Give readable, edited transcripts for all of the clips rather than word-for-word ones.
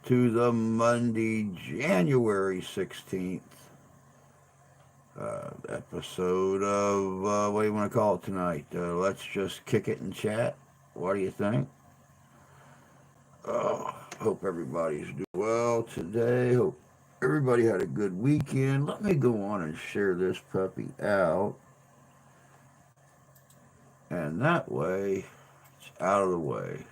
to the Monday, January 16th episode of, what do you want to call it tonight? Let's just kick it and chat. What do you think? Hope everybody's doing well today. Hope everybody had a good weekend. Let me go on and share this puppy out. And that way, it's out of the way.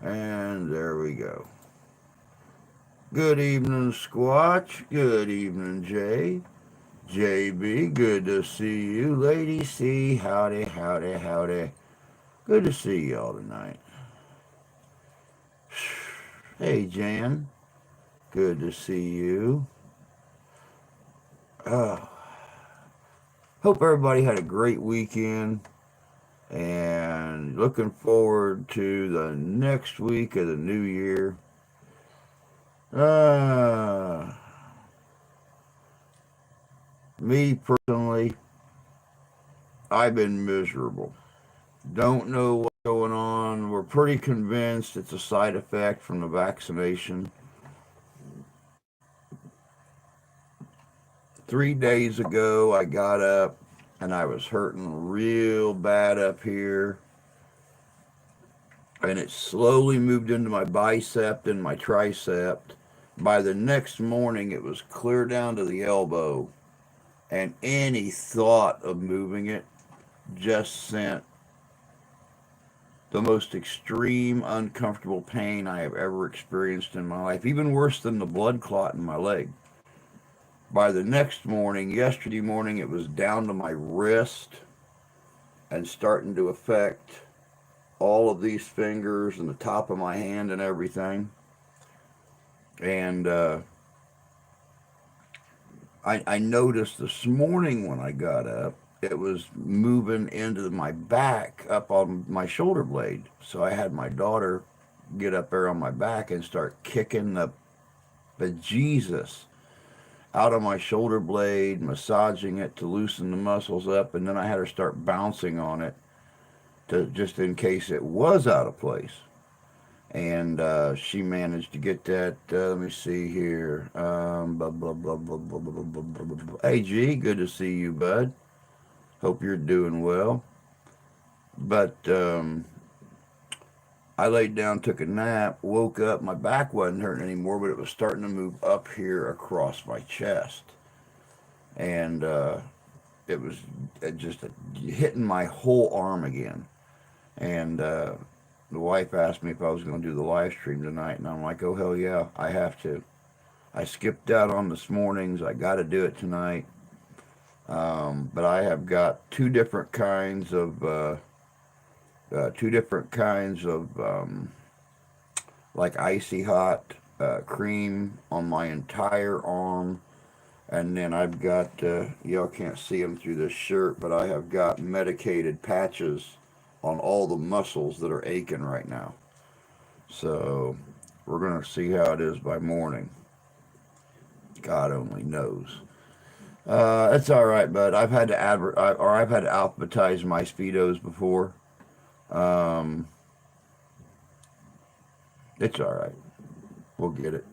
And there we go. Good evening, Squatch. Good evening, Jay. JB, good to see you. Lady C, howdy, howdy, howdy. Good to see y'all tonight. Hey, Jan, good to see you. Uh, Hope everybody had a great weekend and looking forward to the next week of the new year. Uh, Me personally, I've been miserable. Don't know what's going on. We're pretty convinced it's a side effect from the vaccination. 3 days ago, I got up and I was hurting real bad up here. And it slowly moved into my bicep and my tricep. By the next morning, it was clear down to the elbow. And any thought of moving it just sent the most extreme, uncomfortable pain I have ever experienced in my life, even worse than the blood clot in my leg. By the next morning, yesterday morning, it was down to my wrist and starting to affect all of these fingers and the top of my hand and everything. And I noticed this morning when I got up, it was moving into my back up on my shoulder blade. So I had my daughter get up there on my back and start kicking the bejesus out of my shoulder blade, massaging it to loosen the muscles up, and then I had her start bouncing on it to just in case it was out of place. And she managed to get that. Let me see here. Blah, blah, blah, blah, blah, blah, blah, blah, blah, blah. Hey, G, good to see you, bud. Hope you're doing well. But I laid down, took a nap, woke up. My back wasn't hurting anymore, but it was starting to move up here across my chest. And it was just hitting my whole arm again. And the wife asked me if I was going to do the live stream tonight, and I'm like, oh, hell yeah, I have to. I skipped out on this morning's. I got to do it tonight. But I have got two different kinds of like icy hot cream on my entire arm. And then I've got, y'all can't see them through this shirt, but I have got medicated patches on all the muscles that are aching right now. So we're going to see how it is by morning. God only knows. It's all right, bud. I've had to alphabetize my speedos before. Um, it's all right. We'll get it.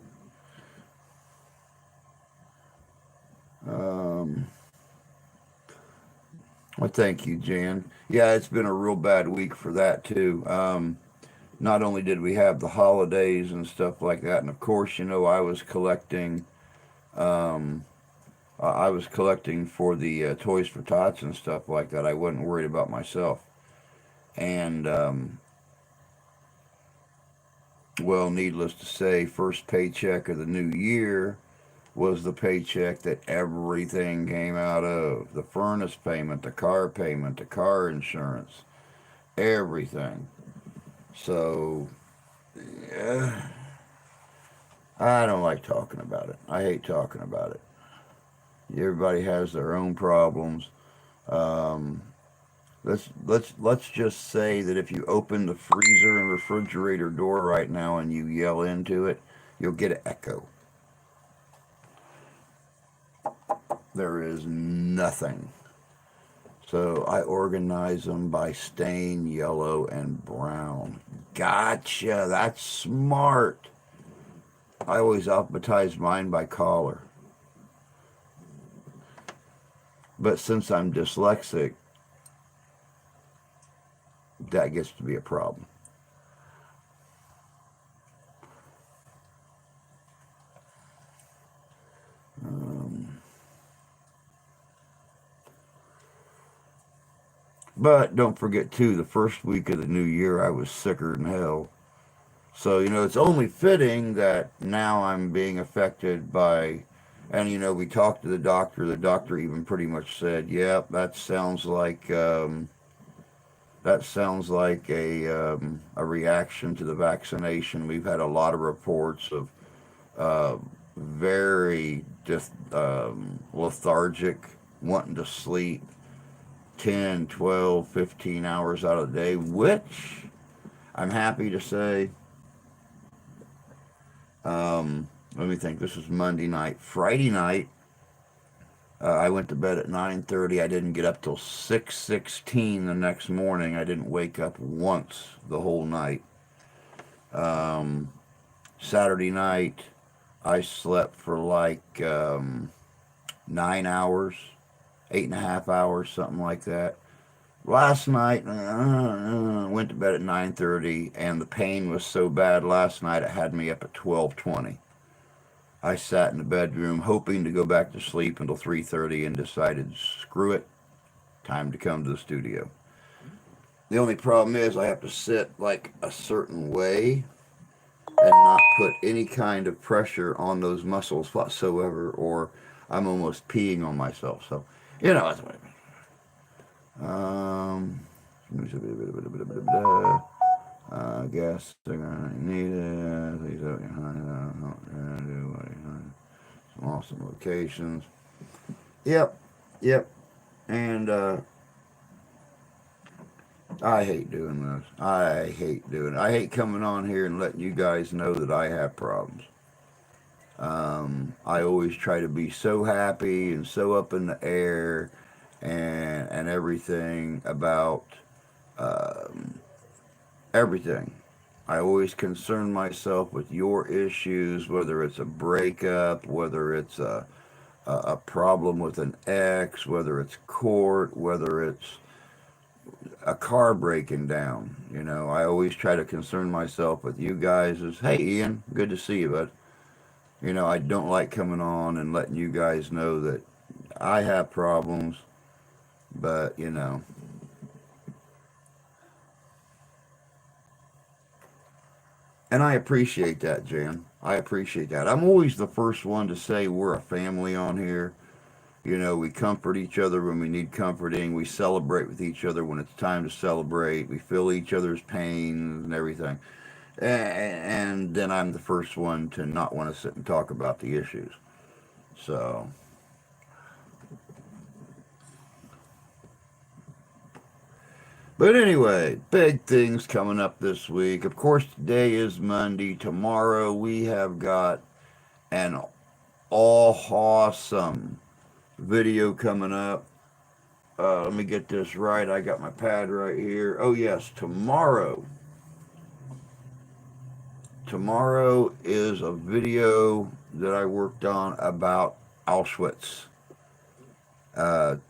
Um, well, thank you, Jan. Yeah, it's been a real bad week for that too. Not only did we have the holidays and stuff like that, and of course, Um, I was collecting for the Toys for Tots and stuff like that. I wasn't worried about myself. And well, needless to say, first paycheck of the new year was the paycheck that everything came out of: the furnace payment, the car insurance, everything. So, yeah, I don't like talking about it. I hate talking about it. Everybody has their own problems. Um, Let's just say that if you open the freezer and refrigerator door right now and you yell into it, you'll get an echo. There is nothing. So I organize them by stain, yellow, and brown. Gotcha. That's smart. I always alphabetize mine by color. But since I'm dyslexic, that gets to be a problem. Um, but don't forget, too, the first week of the new year, I was sicker than hell. So, it's only fitting that now I'm being affected by, and, we talked to the doctor. The doctor even pretty much said, yep, that sounds like a reaction to the vaccination. We've had a lot of reports of uh, very just lethargic, wanting to sleep 10, 12, 15 hours out of the day, which I'm happy to say. Let me think. This is Monday night. Friday night, I went to bed at 9:30. I didn't get up till 6:16 the next morning. I didn't wake up once the whole night. Um, Saturday night, I slept for like 9 hours, 8.5 hours, something like that. Last night, went to bed at 9:30, and the pain was so bad last night it had me up at 12:20. I sat in the bedroom hoping to go back to sleep until 3:30 and decided, screw it, time to come to the studio. The only problem is I have to sit like a certain way and not put any kind of pressure on those muscles whatsoever, or I'm almost peeing on myself. So, that's what I mean. I guess they're gonna need it. Some awesome locations. Yep, yep. And I hate doing this. I hate doing it. I hate coming on here and letting you guys know that I have problems. I always try to be so happy and so up in the air and everything about um, everything. I always concern myself with your issues, whether it's a breakup, whether it's a problem with an ex, whether it's court, whether it's a car breaking down. I always try to concern myself with you guys as, hey, Ian, good to see you, bud. I don't like coming on and letting you guys know that I have problems, but, and I appreciate that, Jan. I appreciate that. I'm always the first one to say we're a family on here. We comfort each other when we need comforting. We celebrate with each other when it's time to celebrate. We feel each other's pain and everything. And then I'm the first one to not want to sit and talk about the issues. So, but anyway, big things coming up this week. Of course, today is Monday. Tomorrow we have got an awesome video coming up. Let me get this right. I got my pad right here. Oh, yes, tomorrow. Tomorrow is a video that I worked on about Auschwitz.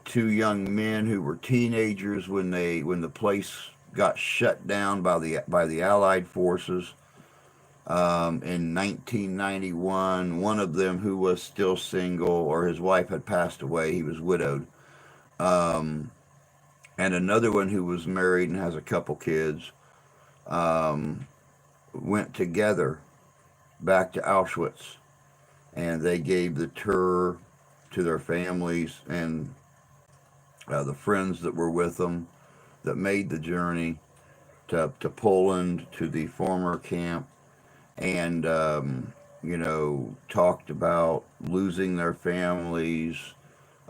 Two young men who were teenagers when the place got shut down by the Allied forces in 1991. One of them, who was still single, or his wife had passed away, he was widowed, um, and another one who was married and has a couple kids, um, went together back to Auschwitz, and they gave the tour to their families and the friends that were with them that made the journey to Poland, to the former camp, and talked about losing their families,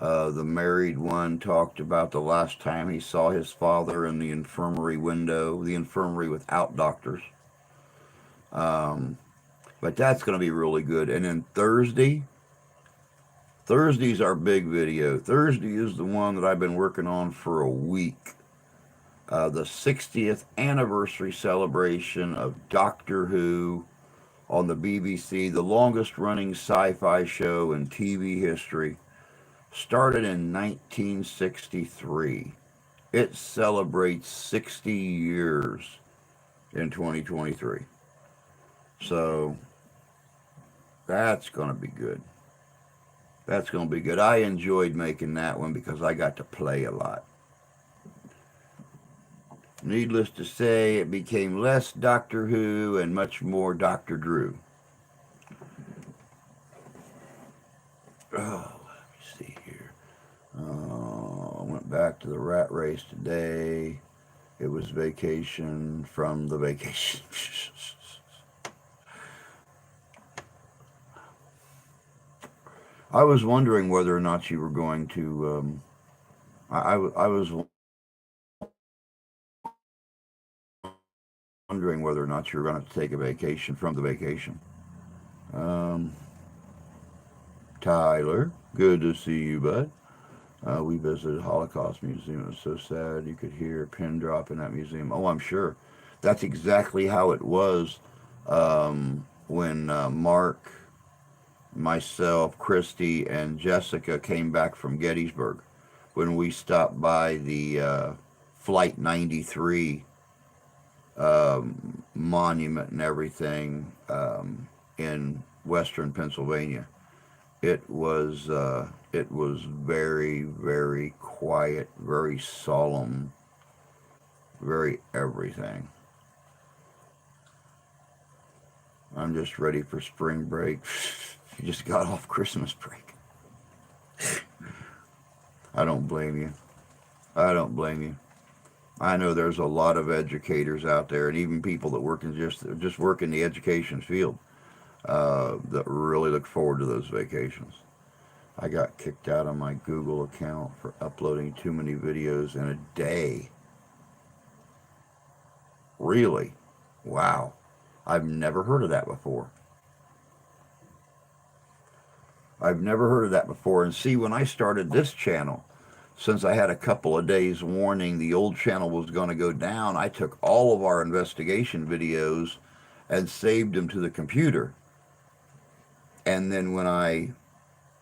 The married one talked about the last time he saw his father in the infirmary window, the infirmary without doctors. Um, but that's going to be really good. And then Thursday's our big video. Thursday is the one that I've been working on for a week. The 60th anniversary celebration of Doctor Who on the BBC, the longest running sci fi show in TV history, started in 1963. It celebrates 60 years in 2023. So that's going to be good. That's going to be good. I enjoyed making that one because I got to play a lot. Needless to say, it became less Doctor Who and much more Dr. Drew. Oh, let me see here. I went back to the rat race today. It was vacation from the vacation. I was wondering whether or not you were going to. I was wondering whether or not you were going to take a vacation from the vacation. Um, Tyler, good to see you, bud. We visited Holocaust Museum. It was so sad. You could hear a pin drop in that museum. Oh, I'm sure. That's exactly how it was when Mark, myself, Christy, and Jessica came back from Gettysburg. When we stopped by the Flight 93 monument and everything in western Pennsylvania. It was very, very quiet, very solemn, very everything. I'm just ready for spring break. You just got off Christmas break. I don't blame you. I don't blame you. I know there's a lot of educators out there, and even people that work in just work in the education field that really look forward to those vacations. I got kicked out of my Google account for uploading too many videos in a day. Really? Wow. I've never heard of that before. I've never heard of that before. And see, when I started this channel, since I had a couple of days warning the old channel was going to go down, I took all of our investigation videos and saved them to the computer. And then when I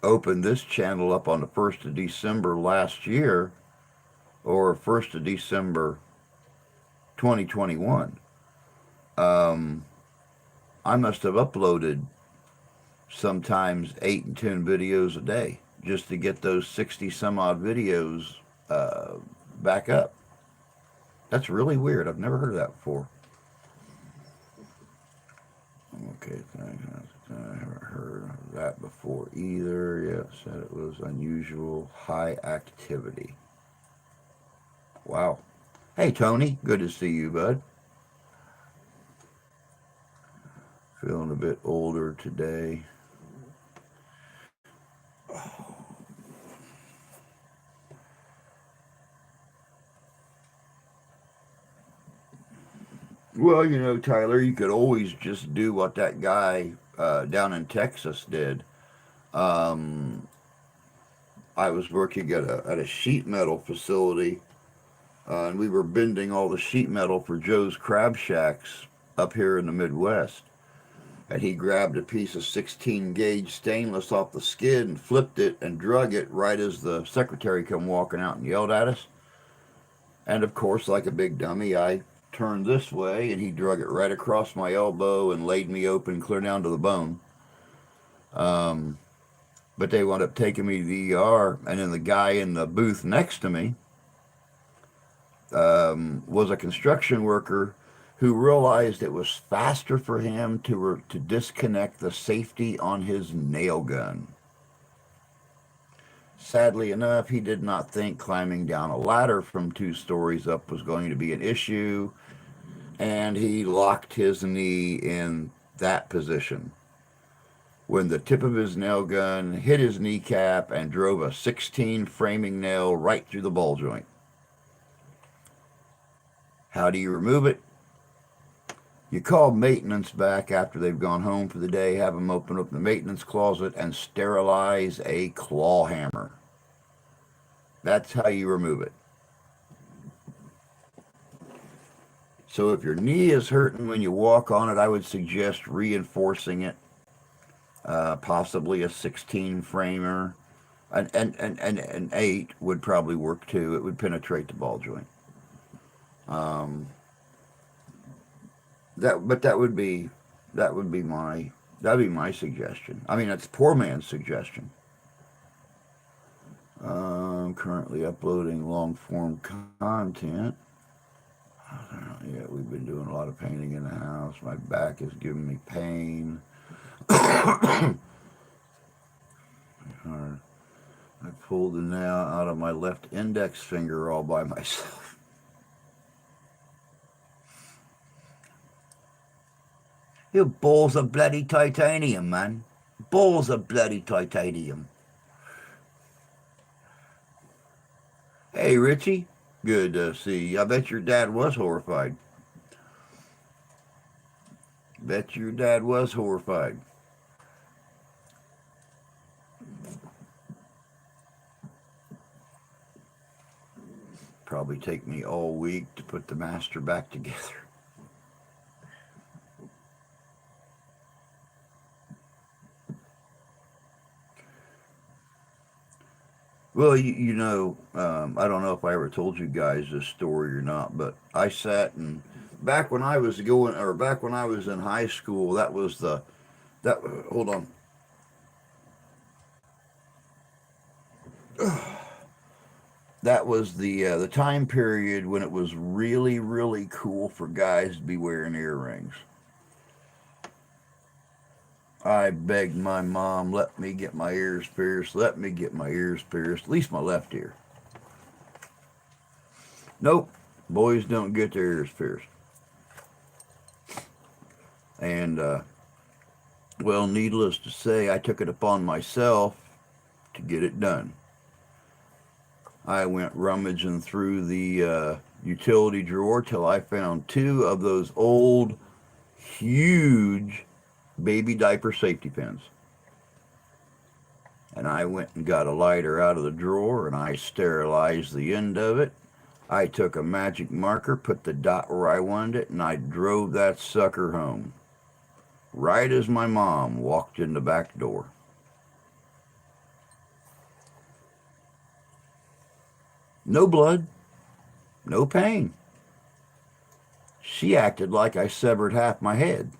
opened this channel up on the 1st of December last year, or 1st of December 2021, um, I must have uploaded sometimes 8 and 10 videos a day just to get those 60 some odd videos uh, back up. That's really weird. I've never heard of that before. Okay, thanks. I haven't heard of that before either. Yeah, it said it was unusual high activity. Wow. Hey, Tony. Good to see you, bud. Feeling a bit older today. Well, Tyler, you could always just do what that guy down in Texas did. Um, I was working at a sheet metal facility, and we were bending all the sheet metal for Joe's Crab Shacks up here in the Midwest. And he grabbed a piece of 16 gauge stainless off the skid and flipped it and drug it right as the secretary come walking out and yelled at us. And of course, like a big dummy, I turned this way and he drug it right across my elbow and laid me open clear down to the bone. Um, but they wound up taking me to the ER, and then the guy in the booth next to me was a construction worker who realized it was faster for him to disconnect the safety on his nail gun. Sadly enough, he did not think climbing down a ladder from 2 stories up was going to be an issue, and he locked his knee in that position. when the tip of his nail gun hit his kneecap and drove a 16 framing nail right through the ball joint. How do you remove it? You call maintenance back after they've gone home for the day, have them open up the maintenance closet and sterilize a claw hammer. That's how you remove it. So if your knee is hurting when you walk on it, I would suggest reinforcing it, possibly a 16 framer. An 8 would probably work too. It would penetrate the ball joint. Um, that would be my suggestion. I mean, that's poor man's suggestion. I'm currently uploading long form content. Yeah, we've been doing a lot of painting in the house. My back is giving me pain. I pulled the nail out of my left index finger all by myself. You balls of bloody titanium, man. Balls of bloody titanium. Hey, Richie. Good to see you. I bet your dad was horrified. Bet your dad was horrified. Probably take me all week to put the master back together. Well, I don't know if I ever told you guys this story or not, but I sat and back when I was going, or back when I was in high school, that. Hold on. That was the time period when it was really, really cool for guys to be wearing earrings. I begged my mom, let me get my ears pierced, let me get my ears pierced, at least my left ear. Nope, boys don't get their ears pierced. And, well, needless to say, I took it upon myself to get it done. I went rummaging through the utility drawer till I found two of those old, huge baby diaper safety pins. And I went and got a lighter out of the drawer and I sterilized the end of it. I took a magic marker, put the dot where I wanted it, and I drove that sucker home. Right as my mom walked in the back door. No blood, no pain. She acted like I severed half my head.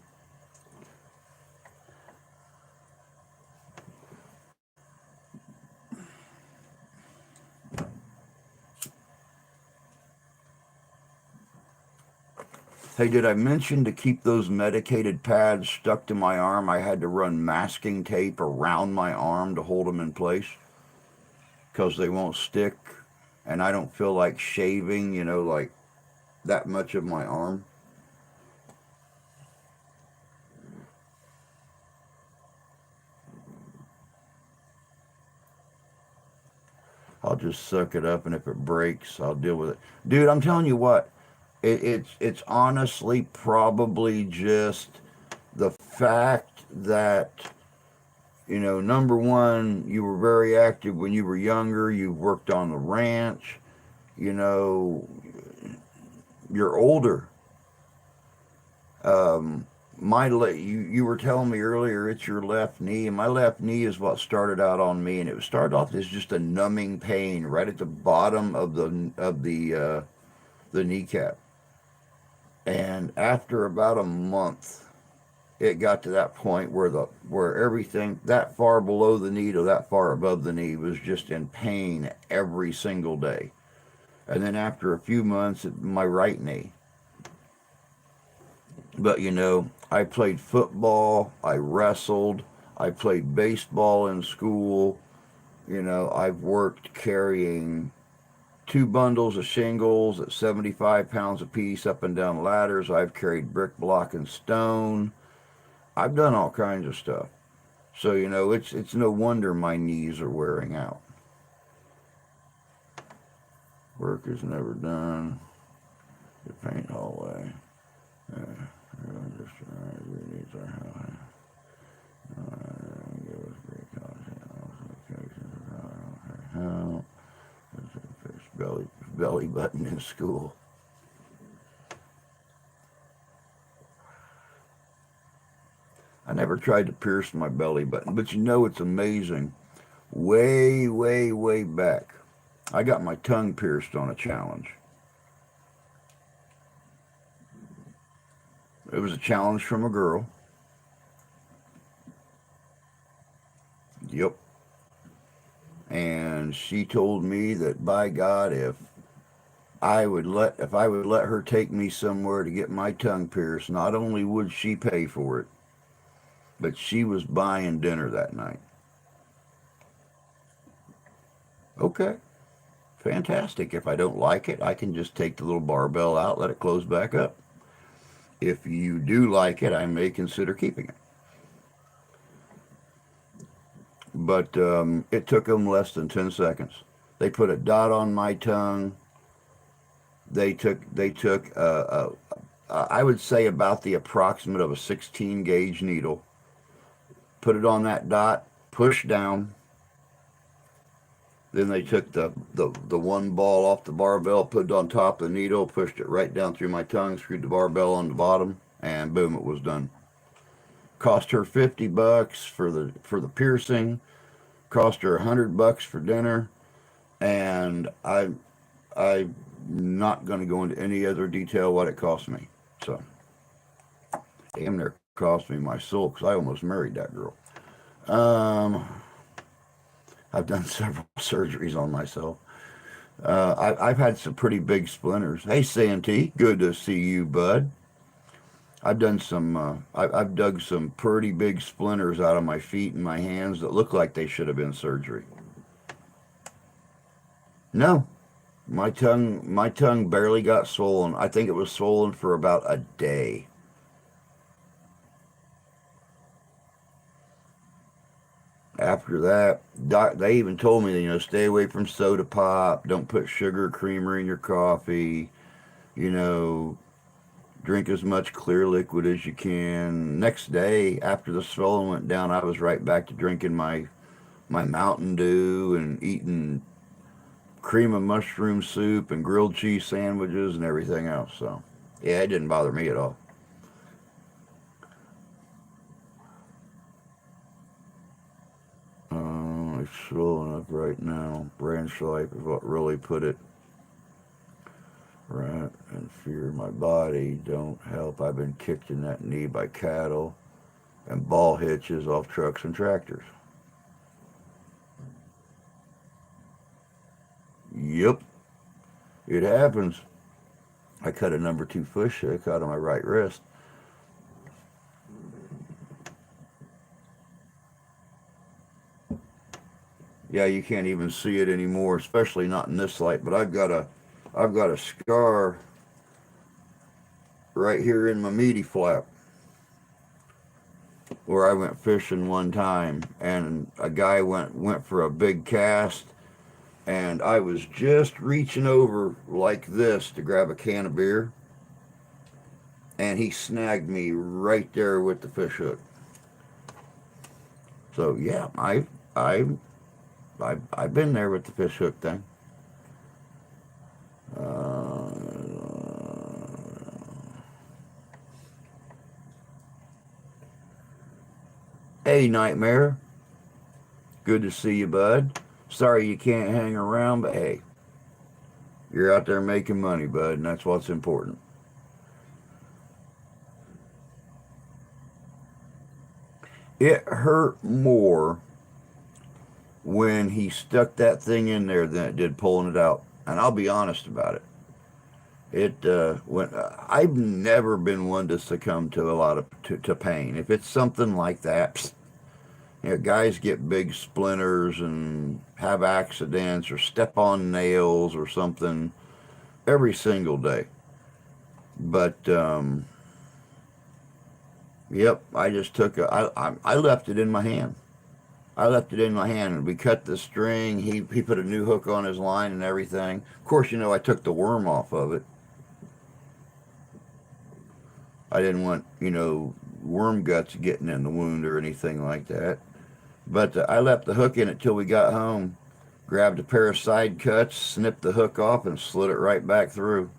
Hey, did I mention to keep those medicated pads stuck to my arm? I had to run masking tape around my arm to hold them in place because they won't stick, and I don't feel like shaving, like that much of my arm. I'll just suck it up, and if it breaks, I'll deal with it. Dude, I'm telling you what, it's honestly probably just the fact that number one, you were very active when you were younger. You worked on the ranch. You know, you're older. You were telling me earlier it's your left knee, and my left knee is what started out on me, and it started off as just a numbing pain right at the bottom of the kneecap. And after about a month, it got to that point where everything that far below the knee to that far above the knee was just in pain every single day. And then after a few months, my right knee. But I played football, I wrestled, I played baseball in school. I've worked carrying 2 bundles of shingles at 75 pounds apiece up and down ladders. I've carried brick, block, and stone. I've done all kinds of stuff. So, it's no wonder my knees are wearing out. Work is never done. The paint hallway. Uh, just your needs are high. Give us great content. How? Belly button in school. I never tried to pierce my belly button, but it's amazing. Way, way, way back, I got my tongue pierced on a challenge. It was a challenge from a girl. Yep. And she told me that by God, if I would let her take me somewhere to get my tongue pierced, not only would she pay for it, but she was buying dinner that night. Okay, fantastic. If I don't like it, I can just take the little barbell out, let it close back up. If you do like it, I may consider keeping it. But it took them less than 10 seconds. They put a dot on my tongue. They took I would say about the approximate of a 16 gauge needle, put it on that dot, push down. Then they took the one ball off the barbell, put it on top of the needle, pushed it right down through my tongue, screwed the barbell on the bottom, and boom, it was done. Cost her $50 for the piercing. Cost her $100 for dinner, and I'm not going to go into any other detail what it cost me. So, damn near cost me my soul because I almost married that girl. Um, I've done several surgeries on myself. I've had some pretty big splinters. Hey, Santee, good to see you, bud. I've done some. I've dug some pretty big splinters out of my feet and my hands that look like they should have been surgery. No, my tongue barely got swollen. I think it was swollen for about a day. After that, they even told me, stay away from soda pop. Don't put sugar or creamer in your coffee. You know, drink as much clear liquid as you can. Next day, after the swelling went down, I was right back to drinking my Mountain Dew and eating cream of mushroom soup and grilled cheese sandwiches and everything else. So, yeah, it didn't bother me at all. It's swollen up right now. Branch life is what really put it right. And fear my body don't help. I've been kicked in that knee by cattle and ball hitches off trucks and tractors. Yep, it happens. I cut a number two fish hook out of my right wrist. Yeah, you can't even see it anymore, especially not in this light. But I've got a scar right here in my meaty flap where I went fishing one time, and a guy went for a big cast, and I was just reaching over like this to grab a can of beer, and he snagged me right there with the fish hook. So yeah, I've been there with the fish hook thing. Uh, hey, Nightmare, good to see you, bud. Sorry you can't hang around, but hey, you're out there making money, bud, and that's what's important. It hurt more when he stuck that thing in there than it did pulling it out. And I'll be honest about it. I've never been one to succumb to a lot of to pain. If it's something like that, guys get big splinters and have accidents or step on nails or something every single day. But yep, I just took I left it in my hand. I left it in my hand, and we cut the string. He put a new hook on his line and everything. Of course, I took the worm off of it. I didn't want, worm guts getting in the wound or anything like that. But I left the hook in it till we got home. Grabbed a pair of side cuts, snipped the hook off, and slid it right back through.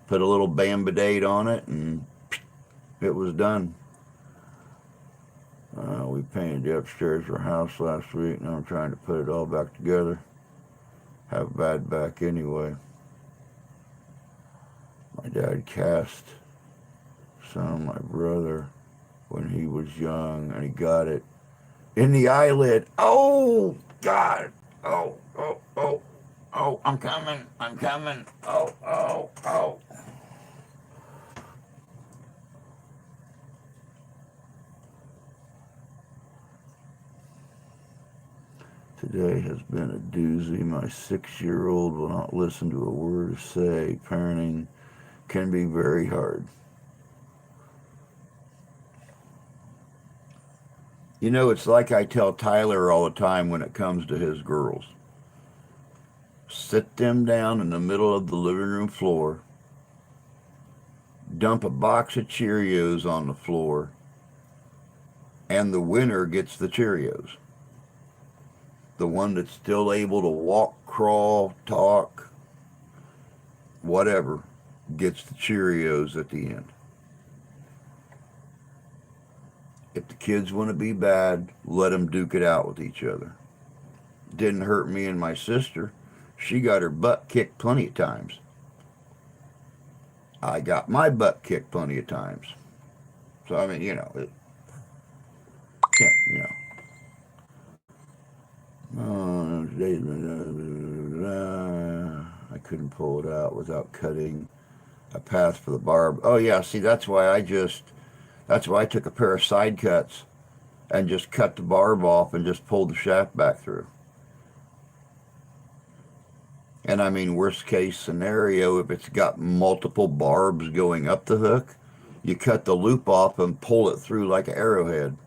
Put a little Band-Aid on it, and it was done. We painted the upstairs of our house last week, and I'm trying to put it all back together. Have a bad back anyway. My dad cast some of my brother when he was young, and he got it in the eyelid. Oh, God. Oh, oh, oh, oh, I'm coming. I'm coming. Oh, oh, oh. Today has been a doozy. My 6-year-old will not listen to a word I say. Parenting can be very hard. It's like I tell Tyler all the time when it comes to his girls. Sit them down in the middle of the living room floor, dump a box of Cheerios on the floor, and the winner gets the Cheerios. The one that's still able to walk, crawl, talk, whatever, gets the Cheerios at the end. If the kids want to be bad, let them duke it out with each other. Didn't hurt me and my sister. She got her butt kicked plenty of times. I got my butt kicked plenty of times. So, it can't, I couldn't pull it out without cutting a path for the barb. Oh, yeah, see, that's why I took a pair of side cuts and just cut the barb off and just pulled the shaft back through. And worst case scenario, if it's got multiple barbs going up the hook, you cut the loop off and pull it through like an arrowhead.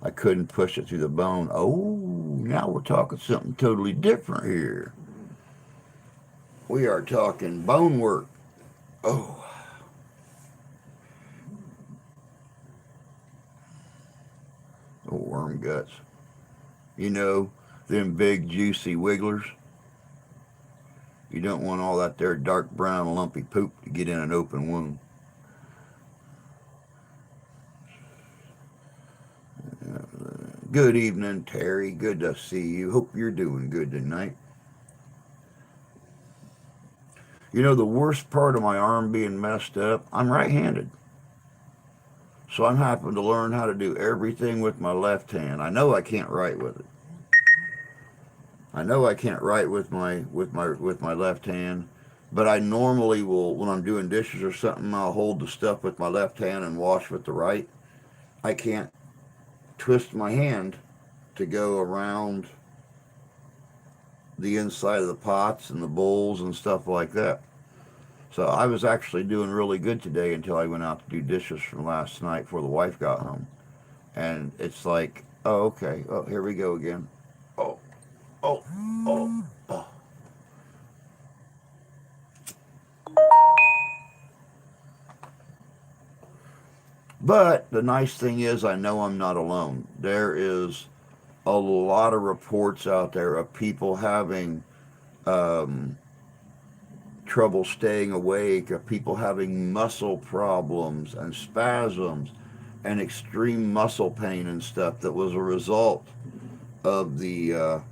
I couldn't push it through the bone. Oh, now we're talking something totally different here. We are talking bone work. Oh. Oh, worm guts. Them big juicy wigglers. You don't want all that there dark brown lumpy poop to get in an open wound. Good evening, Terry. Good to see you. Hope you're doing good tonight. The worst part of my arm being messed up, I'm right-handed. So I'm having to learn how to do everything with my left hand. I know I can't write with it. I know I can't write with my left hand, but I normally will, when I'm doing dishes or something, I'll hold the stuff with my left hand and wash with the right. I can't twist my hand to go around the inside of the pots and the bowls and stuff like that. So I was actually doing really good today until I went out to do dishes from last night before the wife got home. And it's like, oh, okay. Oh, here we go again. Oh, oh, oh, oh. But the nice thing is I know I'm not alone. There is a lot of reports out there of people having trouble staying awake, of people having muscle problems and spasms and extreme muscle pain and stuff that was a result of the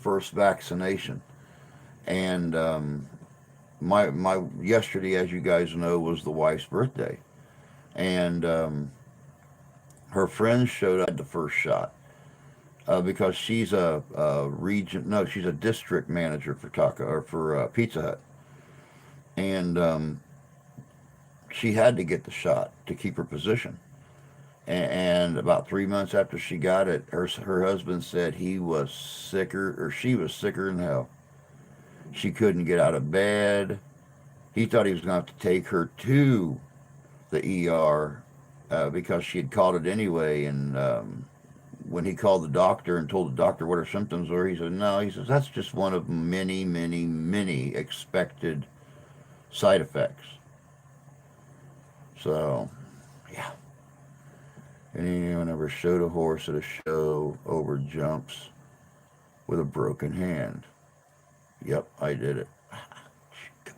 first vaccination. And my yesterday, as you guys know, was the wife's birthday, and her friends showed up at the first shot. Because she's she's a district manager for Pizza Hut, and she had to get the shot to keep her position. And about 3 months after she got it, her husband said he was sicker, or she was sicker than hell. She couldn't get out of bed. He thought he was going to have to take her to the ER because she had caught it anyway. And when he called the doctor and told the doctor what her symptoms were, he said, no, he says, that's just one of many, many, many expected side effects. So, yeah. Anyone ever showed a horse at a show over jumps with a broken hand? Yep, I did it. God.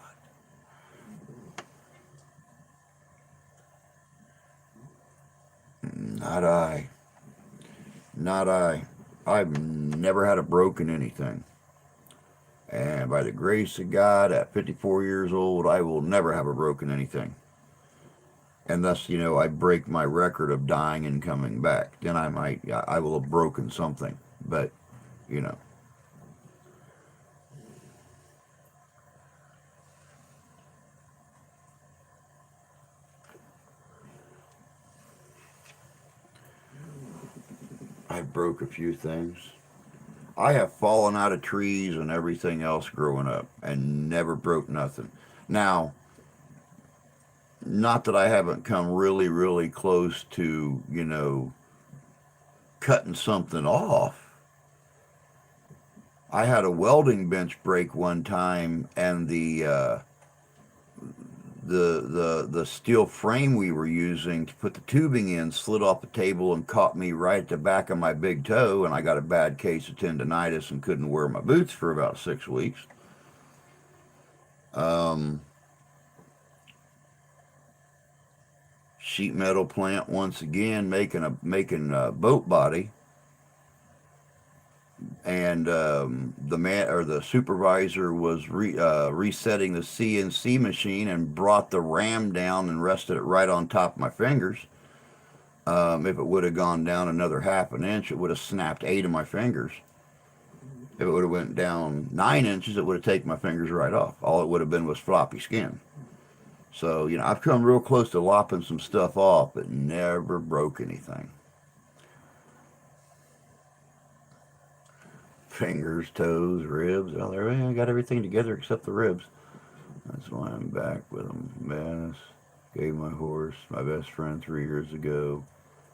Not I. Not I. I've never had a broken anything. And by the grace of God, at 54 years old, I will never have a broken anything. And thus, I break my record of dying and coming back. Then I will have broken something. But, you know, I broke a few things. I have fallen out of trees and everything else growing up and never broke nothing. Now, not that I haven't come really, really close to, cutting something off. I had a welding bench break one time, and the steel frame we were using to put the tubing in slid off the table and caught me right at the back of my big toe, and I got a bad case of tendonitis and couldn't wear my boots for about 6 weeks. Um, Sheet metal plant once again making a boat body, and the supervisor was resetting the CNC machine and brought the ram down and rested it right on top of my fingers. If it would have gone down another half an inch, it would have snapped 8 of my fingers. If it would have went down 9 inches, it would have taken my fingers right off. All it would have been was floppy skin. So, I've come real close to lopping some stuff off, but never broke anything. Fingers, toes, ribs. Well, I got everything together except the ribs. That's why I'm back with them. Bass gave my horse my best friend 3 years ago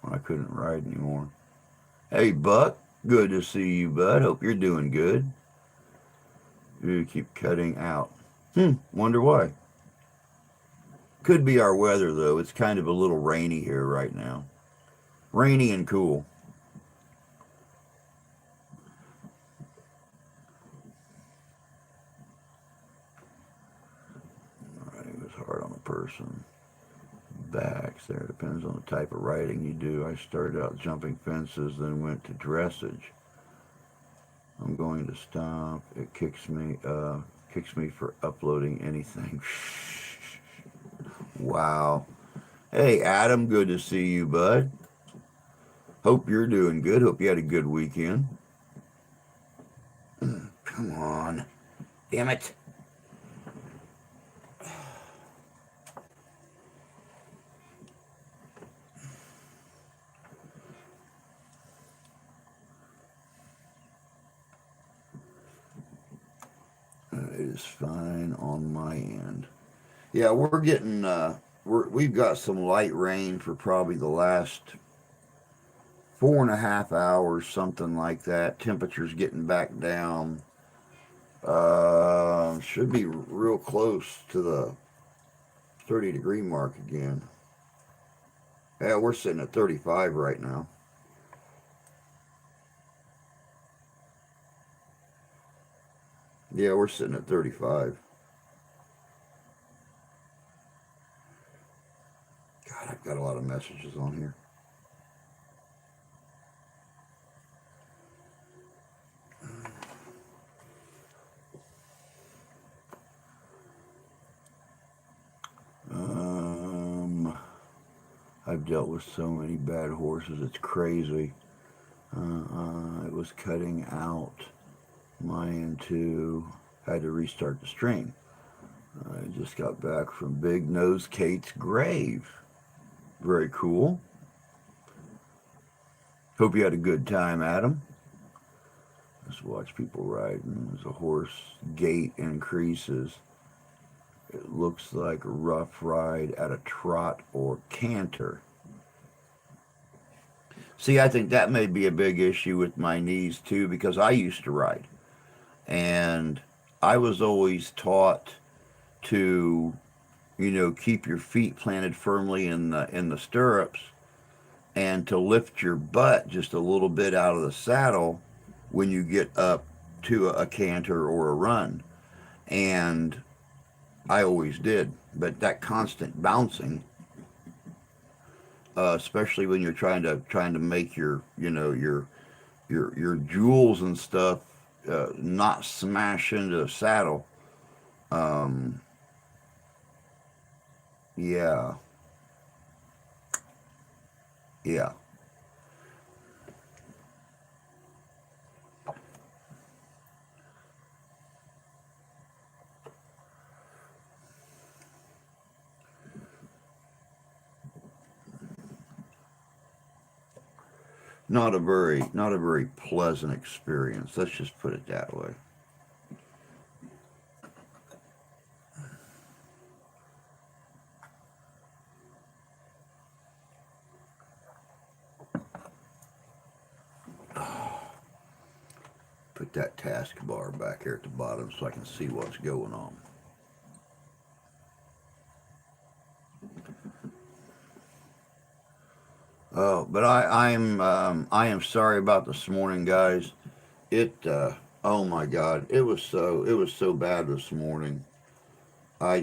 when I couldn't ride anymore. Hey, Buck. Good to see you, bud. Hope you're doing good. You keep cutting out. Wonder why. Could be our weather, though. It's kind of a little rainy here right now. Rainy and cool. Riding was hard on a person. Backs there. Depends on the type of riding you do. I started out jumping fences, then went to dressage. I'm going to stop. It kicks me for uploading anything. Wow. Hey, Adam, good to see you, bud. Hope you're doing good. Hope you had a good weekend. Come on. Damn it. It is fine on my end. Yeah, we're getting we've got some light rain for probably the last 4.5 hours, something like that. Temperature's getting back down. Should be real close to the 30-degree mark again. Yeah, we're sitting at 35 right now. Yeah, we're sitting at 35. God, I've got a lot of messages on here. I've dealt with so many bad horses, it's crazy. It was cutting out mine too. Had to restart the string. I just got back from Big Nose Kate's grave. Very cool. Hope you had a good time, Adam. Just watch people riding as the horse gait increases. It looks like a rough ride at a trot or canter. See, I think that may be a big issue with my knees too, because I used to ride, and I was always taught to, keep your feet planted firmly in the stirrups, and to lift your butt just a little bit out of the saddle when you get up to a canter or a run. And I always did, but that constant bouncing, especially when you're trying to make your jewels and stuff not smash into the saddle. Um, yeah, yeah, not a very pleasant experience. Let's just put it that way. Put that taskbar back here at the bottom so I can see what's going on. Oh, but I am sorry about this morning, guys. Oh my God, it was so bad this morning. I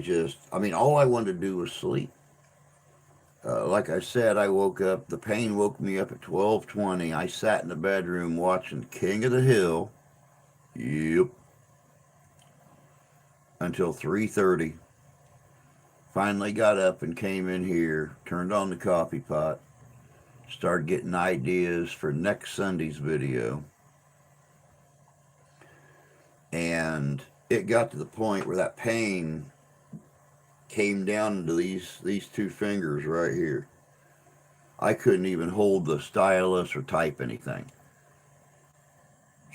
mean, all I wanted to do was sleep. Like I said, I woke up. The pain woke me up at 12:20. I sat in the bedroom watching King of the Hill. Yep, until 3:30. Finally got up and came in here, turned on the coffee pot, started getting ideas for next Sunday's video, and it got to the point where that pain came down into these two fingers right here. I couldn't even hold the stylus or type anything.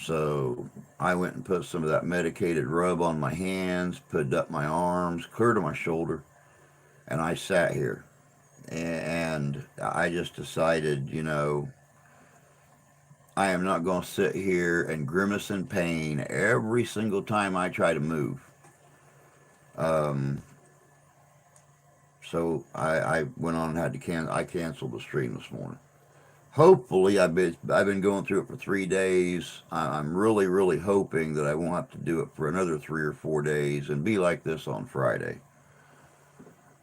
So I went and put some of that medicated rub on my hands, put it up my arms, clear to my shoulder, and I sat here. And I just decided, I am not going to sit here and grimace in pain every single time I try to move. Um, so I went on and had to I canceled the stream this morning. Hopefully, I've been going through it for 3 days. I'm really really hoping that I won't have to do it for another 3 or 4 days and be like this on Friday.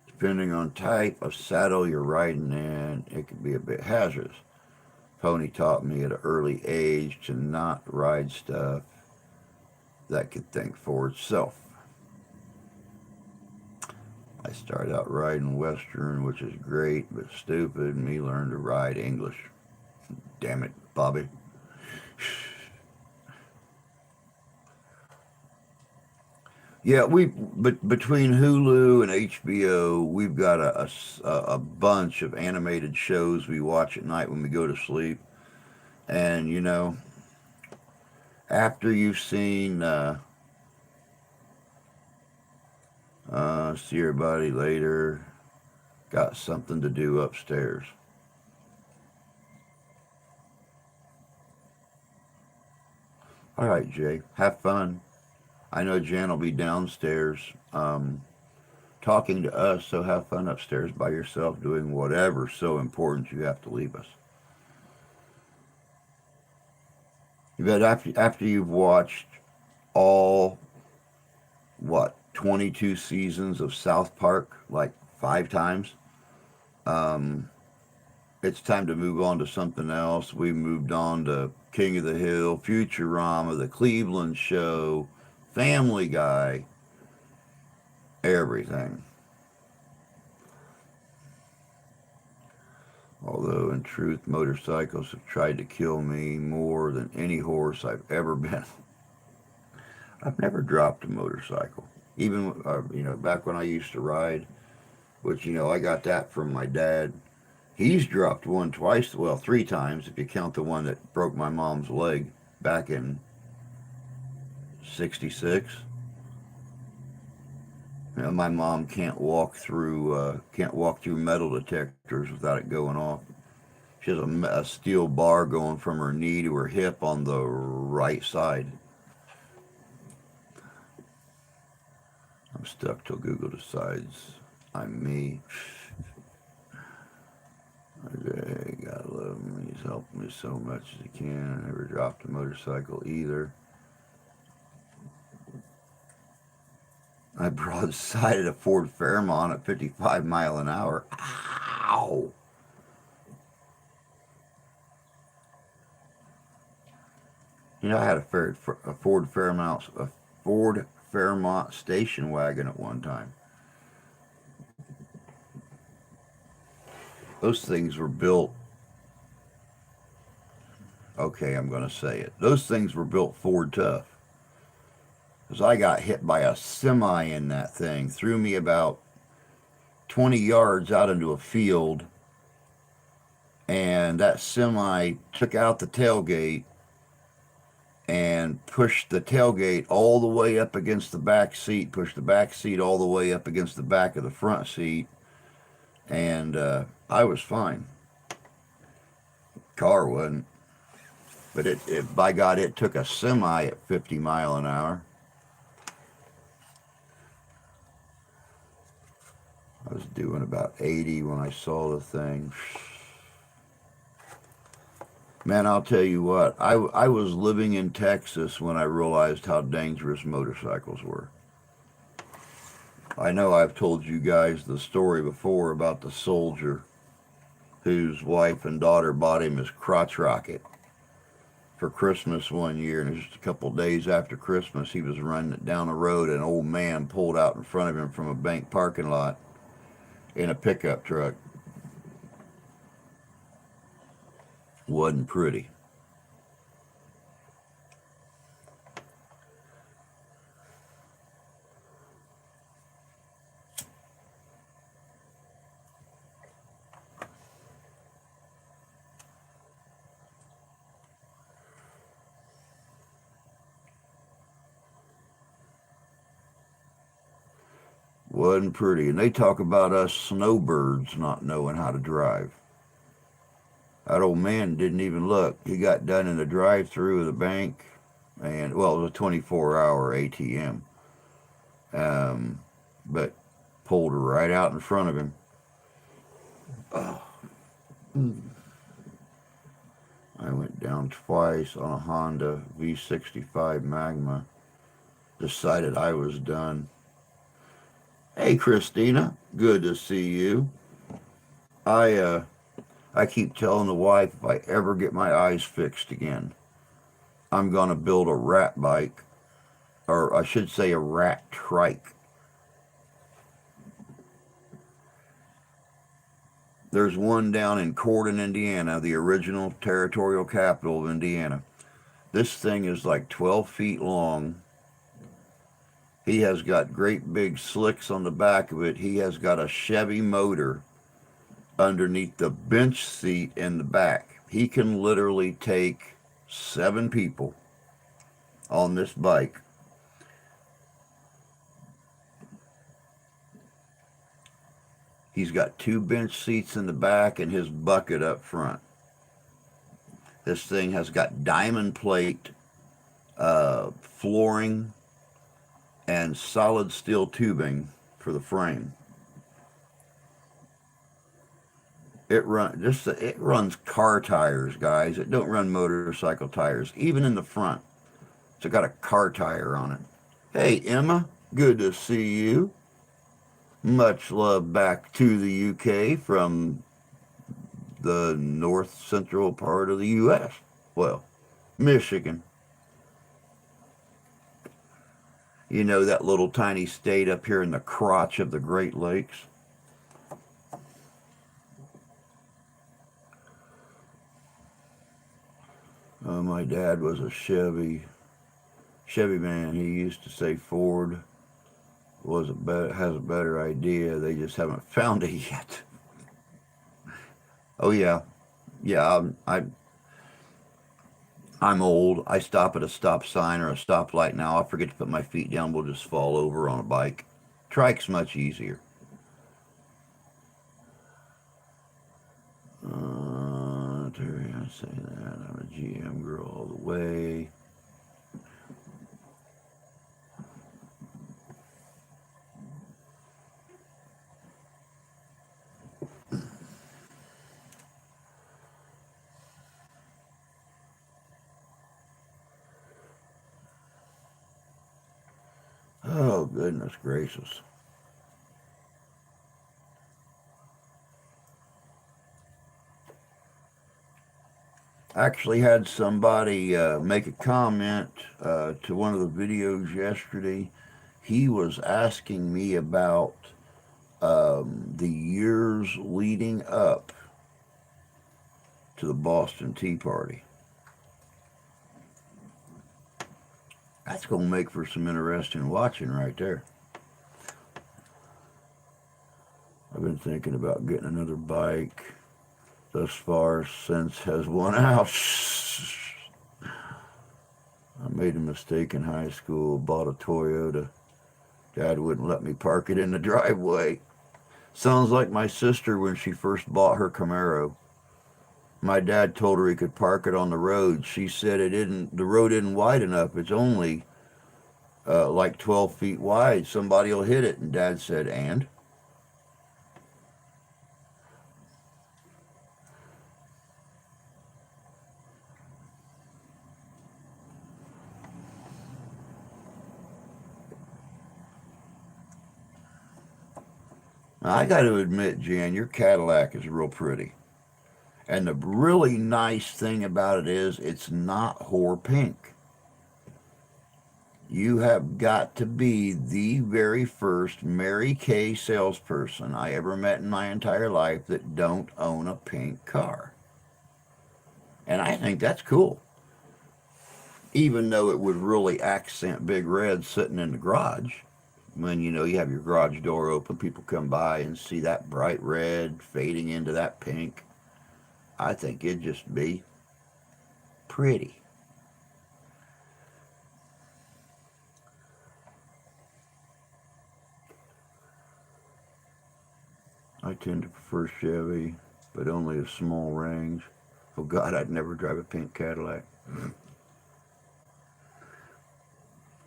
Depending on type of saddle you're riding in, it can be a bit hazardous. Pony taught me at an early age to not ride stuff that could think for itself. I started out riding Western, which is great, but stupid. Me learned to ride English. Damn it, Bobby. Yeah, but between Hulu and HBO, we've got a bunch of animated shows we watch at night when we go to sleep. And after you've seen see everybody later, got something to do upstairs. All right, Jay, have fun. I know Jan will be downstairs talking to us, so have fun upstairs by yourself doing whatever so important you have to leave us. But after you've watched all, what, 22 seasons of South Park like 5 times, um, it's time to move on to something else. We moved on to King of the Hill, Futurama, The Cleveland Show, Family Guy, everything. Although, in truth, motorcycles have tried to kill me more than any horse I've ever been. I've never dropped a motorcycle. Even, back when I used to ride, which, I got that from my dad. He's dropped one twice, well, 3 times if you count the one that broke my mom's leg back in '66. You know, my mom can't walk through metal detectors without it going off. She has a steel bar going from her knee to her hip on the right side. I'm stuck till Google decides I'm me. Okay, gotta love him. He's helped me so much as he can. I never dropped a motorcycle either. I broadsided a Ford Fairmont at 55 mile an hour. Ow! You know, I had a Ford Fairmont station wagon at one time. Those things were built. Okay, I'm going to say it. Those things were built Ford tough. Because I got hit by a semi in that thing, threw me about 20 yards out into a field, and that semi took out the tailgate and pushed the tailgate all the way up against the back seat, pushed the back seat all the way up against the back of the front seat, and I was fine. Car wasn't, but by God, it took a semi at 50 mile an hour. I was doing about 80 when I saw the thing. Man, I'll tell you what, I was living in Texas when I realized how dangerous motorcycles were. I know I've told you guys the story before about the soldier whose wife and daughter bought him his crotch rocket for Christmas one year, and just a couple of days after Christmas, he was running it down the road, and an old man pulled out in front of him from a bank parking lot in a pickup truck. Wasn't pretty. Wasn't pretty. And they talk about us snowbirds not knowing how to drive. That old man didn't even look. He got done in the drive-through of the bank, and well, it was a 24-hour ATM, um, but pulled right out in front of him. Oh, I went down twice on a Honda V65 Magma. Decided I was done. Hey, Christina, good to see you. I uh, I keep telling the wife if I ever get my eyes fixed again, I'm gonna build a rat bike, or I should say a rat trike. There's one down in Corden, Indiana, the original territorial capital of Indiana. This thing is like 12 feet long. He has got great big slicks on the back of it. He has got a Chevy motor underneath the bench seat in the back. He can literally take 7 people on this bike. He's got 2 bench seats in the back and his bucket up front. This thing has got diamond plate flooring and solid steel tubing for the frame. It runs car tires, guys. It don't run motorcycle tires, even in the front. It's got a car tire on it. Hey, Emma, good to see you. Much love back to the UK from the north central part of the US. Well, Michigan. You know, that little tiny state up here in the crotch of the Great Lakes. My dad was a Chevy man. He used to say Ford has a better idea. They just haven't found it yet. Oh yeah, yeah. I'm old. I stop at a stop sign or a stoplight now. I forget to put my feet down. We'll just fall over on a bike. Trike's much easier. Terry, I say that. I'm a GM girl all the way. Oh, goodness gracious. I actually had somebody make a comment to one of the videos yesterday. He was asking me about the years leading up to the Boston Tea Party. That's going to make for some interesting watching right there. I've been thinking about getting another bike. Thus far, since has won out. I made a mistake in high school, bought a Toyota. Dad wouldn't let me park it in the driveway. Sounds like my sister when she first bought her Camaro. My dad told her he could park it on the road. She said the road isn't wide enough. It's only like 12 feet wide. Somebody will hit it. And Dad said, and? I got to admit, Jan, your Cadillac is real pretty. And the really nice thing about it is it's not whore pink. You have got to be the very first Mary Kay salesperson I ever met in my entire life that don't own a pink car. And I think that's cool. Even though it would really accent Big Red sitting in the garage. When you have your garage door open, people come by and see that bright red fading into that pink. I think it'd just be pretty. I tend to prefer Chevy, but only a small range. Oh God, I'd never drive a pink Cadillac.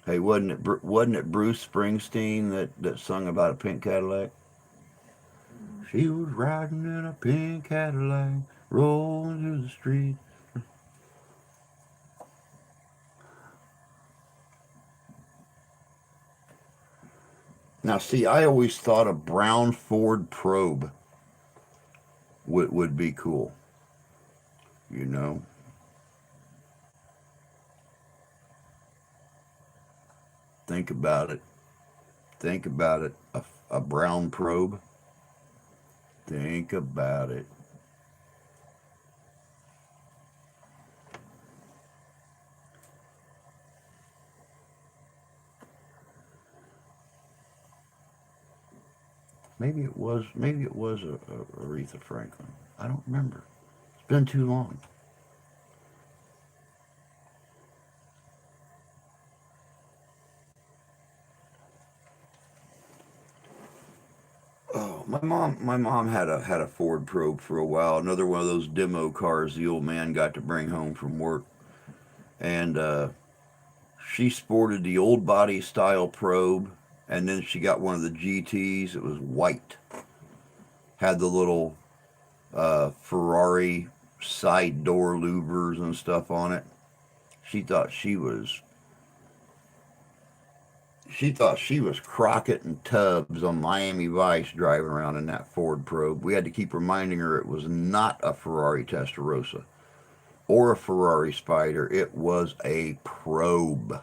Hey, wasn't it Bruce Springsteen that sung about a pink Cadillac? She was riding in a pink Cadillac, rolling through the street. Now, see, I always thought a brown Ford Probe would be cool. You know, think about it. Think about it. A brown Probe. Think about it. Maybe it was a Aretha Franklin. I don't remember. It's been too long. Oh, my mom had a Ford Probe for a while. Another one of those demo cars the old man got to bring home from work, and she sported the old body style Probe, and then she got one of the GTS. It was white, had the little Ferrari side door louvers and stuff on it. She thought she was she thought she was Crockett and Tubbs on Miami Vice driving around in that Ford Probe. We had to keep reminding her it was not a Ferrari Testarossa or a Ferrari Spider. It was a Probe.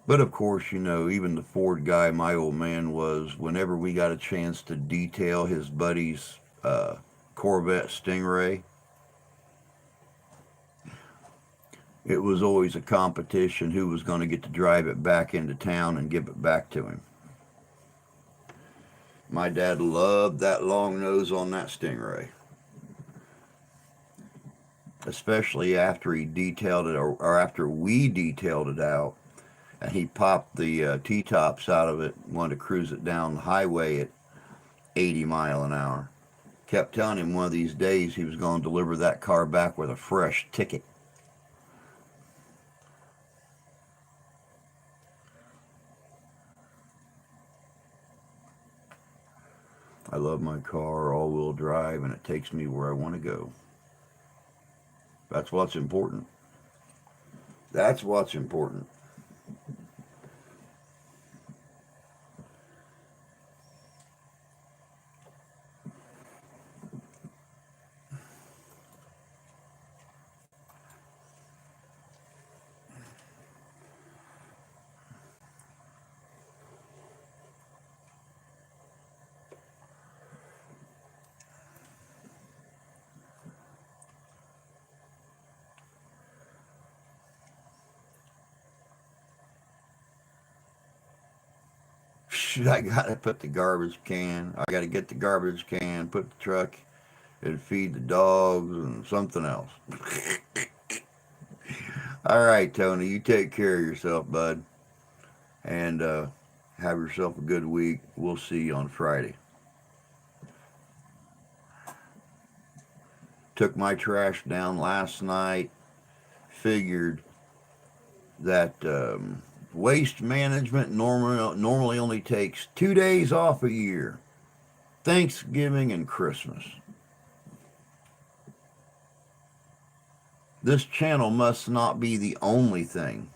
But of course, even the Ford guy my old man was, whenever we got a chance to detail his buddy's Corvette Stingray, It was always a competition who was going to get to drive it back into town and give it back to him. My dad loved that long nose on that Stingray, especially after he detailed it, or after we detailed it out, and he popped the T-tops out of it, wanted to cruise it down the highway at 80 miles an hour. Kept telling him one of these days he was going to deliver that car back with a fresh ticket. I love my car, all-wheel drive, and it takes me where I want to go. That's what's important. That's what's important. Shoot, I gotta put the garbage can. I gotta get the garbage can, put the truck, and feed the dogs and something else. All right, Tony, you take care of yourself, bud, and have yourself a good week. We'll see you on Friday. Took my trash down last night. Figured that waste management normally only takes 2 days off a year: Thanksgiving and Christmas. This channel must not be the only thing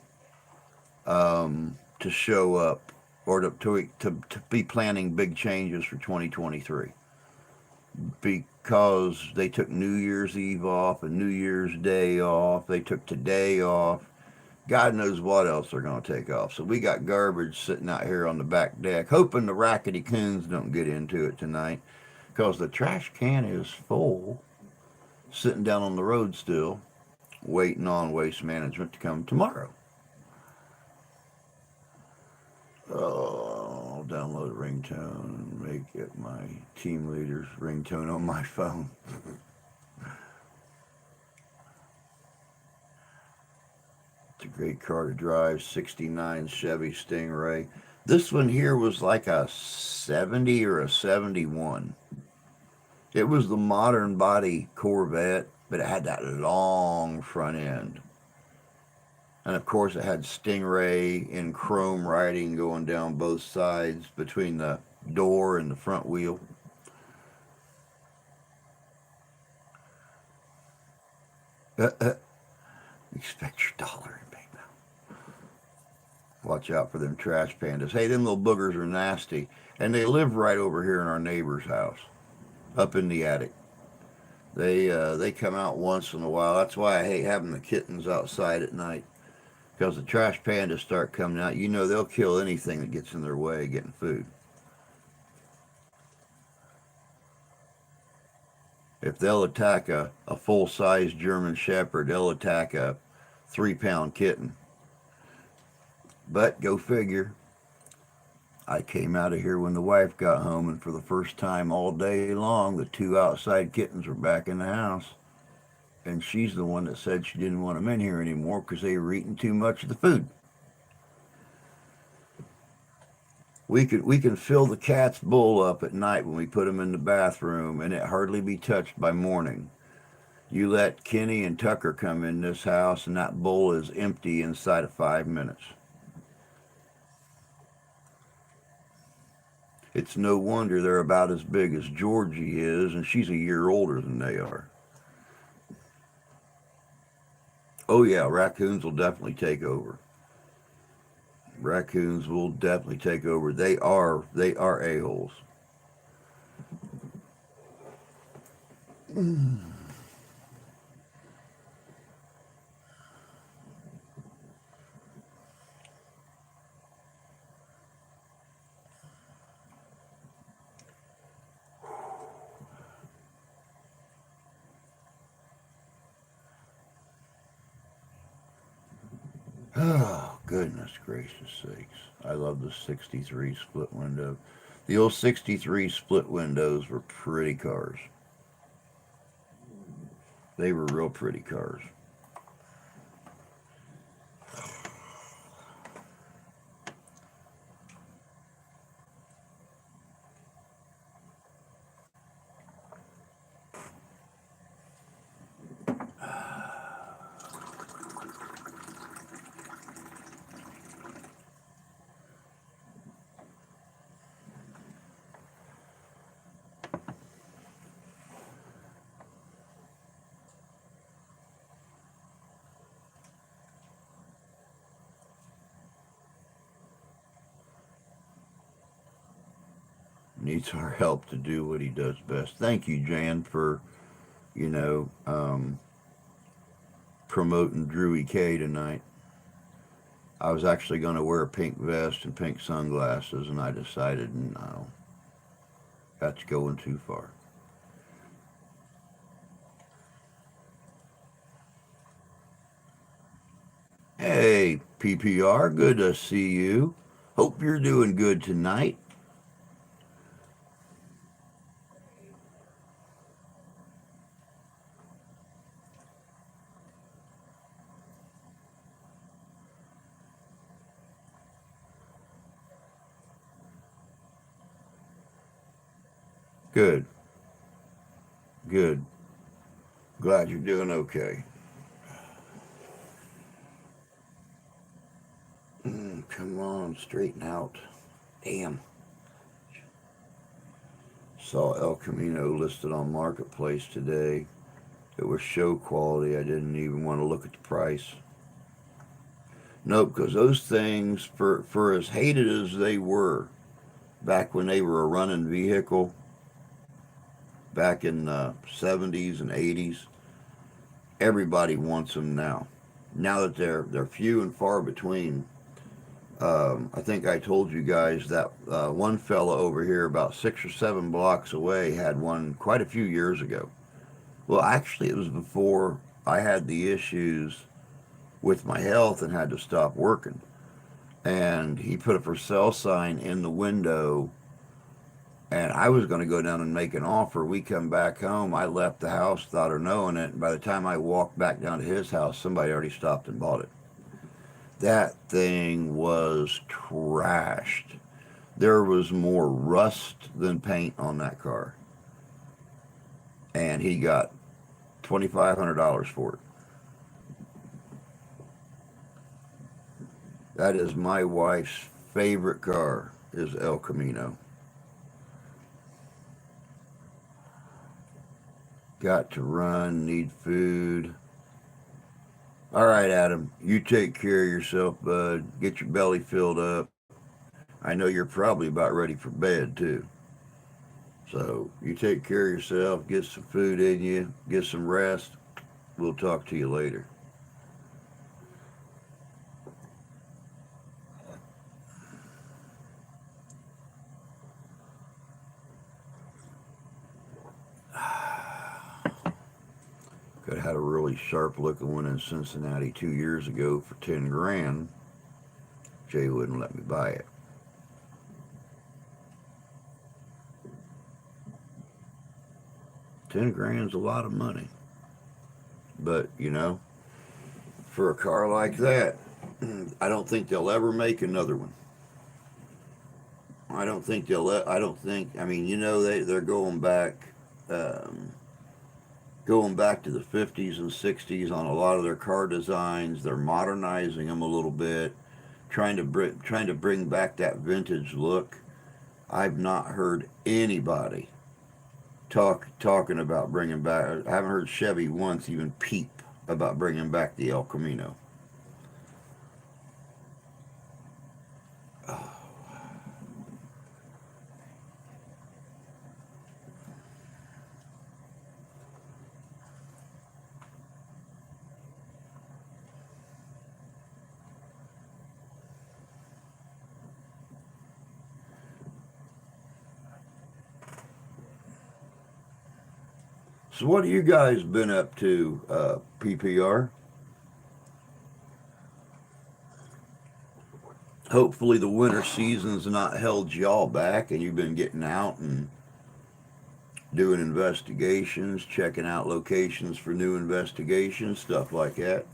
to show up or to be planning big changes for 2023, because they took New Year's Eve off and New Year's Day off. They took today off. God knows what else they're going to take off. So we got garbage sitting out here on the back deck, hoping the rackety coons don't get into it tonight, because the trash can is full, sitting down on the road still, waiting on waste management to come tomorrow. Oh, I'll download a ringtone and make it my team leader's ringtone on my phone. It's a great car to drive, 69 Chevy Stingray. This one here was like a 70 or a 71. It was the modern body Corvette, but it had that long front end. And of course, it had Stingray in chrome writing going down both sides between the door and the front wheel. Expect your dollar in PayPal. Watch out for them trash pandas. Hey, them little boogers are nasty. And they live right over here in our neighbor's house, up in the attic. They come out once in a while. That's why I hate having the kittens outside at night, because the trash pandas start coming out. You know they'll kill anything that gets in their way of getting food. If they'll attack a full-size German Shepherd, they'll attack a 3-pound kitten. But go figure. I came out of here when the wife got home, and for the first time all day long, the 2 outside kittens were back in the house. And she's the one that said she didn't want them in here anymore because they were eating too much of the food. We can fill the cat's bowl up at night when we put them in the bathroom, and it hardly be touched by morning. You let Kenny and Tucker come in this house, and that bowl is empty inside of 5 minutes. It's no wonder they're about as big as Georgie is, and she's a year older than they are. Oh yeah, raccoons will definitely take over. Raccoons will definitely take over. They are a-holes. Oh, goodness gracious sakes. I love the 63 split window. The old 63 split windows were pretty cars. They were real pretty cars. Needs our help to do what he does best. Thank you, Jan, for, you know, promoting Drewy K tonight. I was actually going to wear a pink vest and pink sunglasses, and I decided, no, that's going too far. Hey, PPR, good to see you. Hope you're doing good tonight. Good, good. Glad you're doing okay. Come on, straighten out. Damn. Saw El Camino listed on Marketplace today. It was show quality. I didn't even want to look at the price. Nope, because those things, for as hated as they were back when they were a running vehicle, back in the 70s and 80s, everybody wants them now. Now that they're few and far between. I think I told you guys that one fella over here, about 6 or 7 blocks away, had one quite a few years ago. Well, actually, it was before I had the issues with my health and had to stop working. And he put a for sale sign in the window, and I was going to go down and make an offer. We come back home. I left the house without her knowing it. And by the time I walked back down to his house, somebody already stopped and bought it. That thing was trashed. There was more rust than paint on that car. And he got $2,500 for it. That is my wife's favorite car, is El Camino. Got to run, need food. All right, Adam, you take care of yourself, bud. Get your belly filled up. I know you're probably about ready for bed, too. So you take care of yourself, get some food in you, get some rest. We'll talk to you later. Could have had a really sharp looking one in Cincinnati 2 years ago for 10 grand. Jay wouldn't let me buy it. 10 grand's a lot of money. But, for a car like that, I don't think they'll ever make another one. I don't think I don't think, I mean, they're um, going back to the 50s and 60s on a lot of their car designs. They're modernizing them a little bit, trying to bring back that vintage look. I've not heard anybody talking about bringing back. I haven't heard Chevy once even peep about bringing back the El Camino. So what have you guys been up to, PPR? Hopefully the winter season's not held y'all back and you've been getting out and doing investigations, checking out locations for new investigations, stuff like that.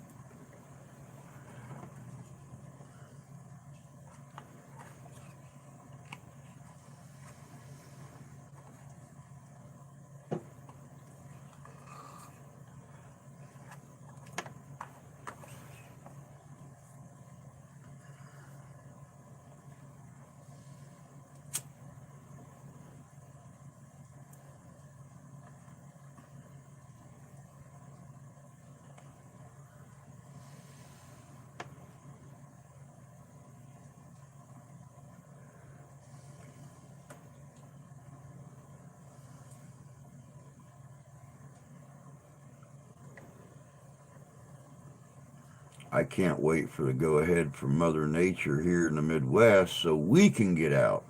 I can't wait for the go ahead from Mother Nature here in the Midwest so we can get out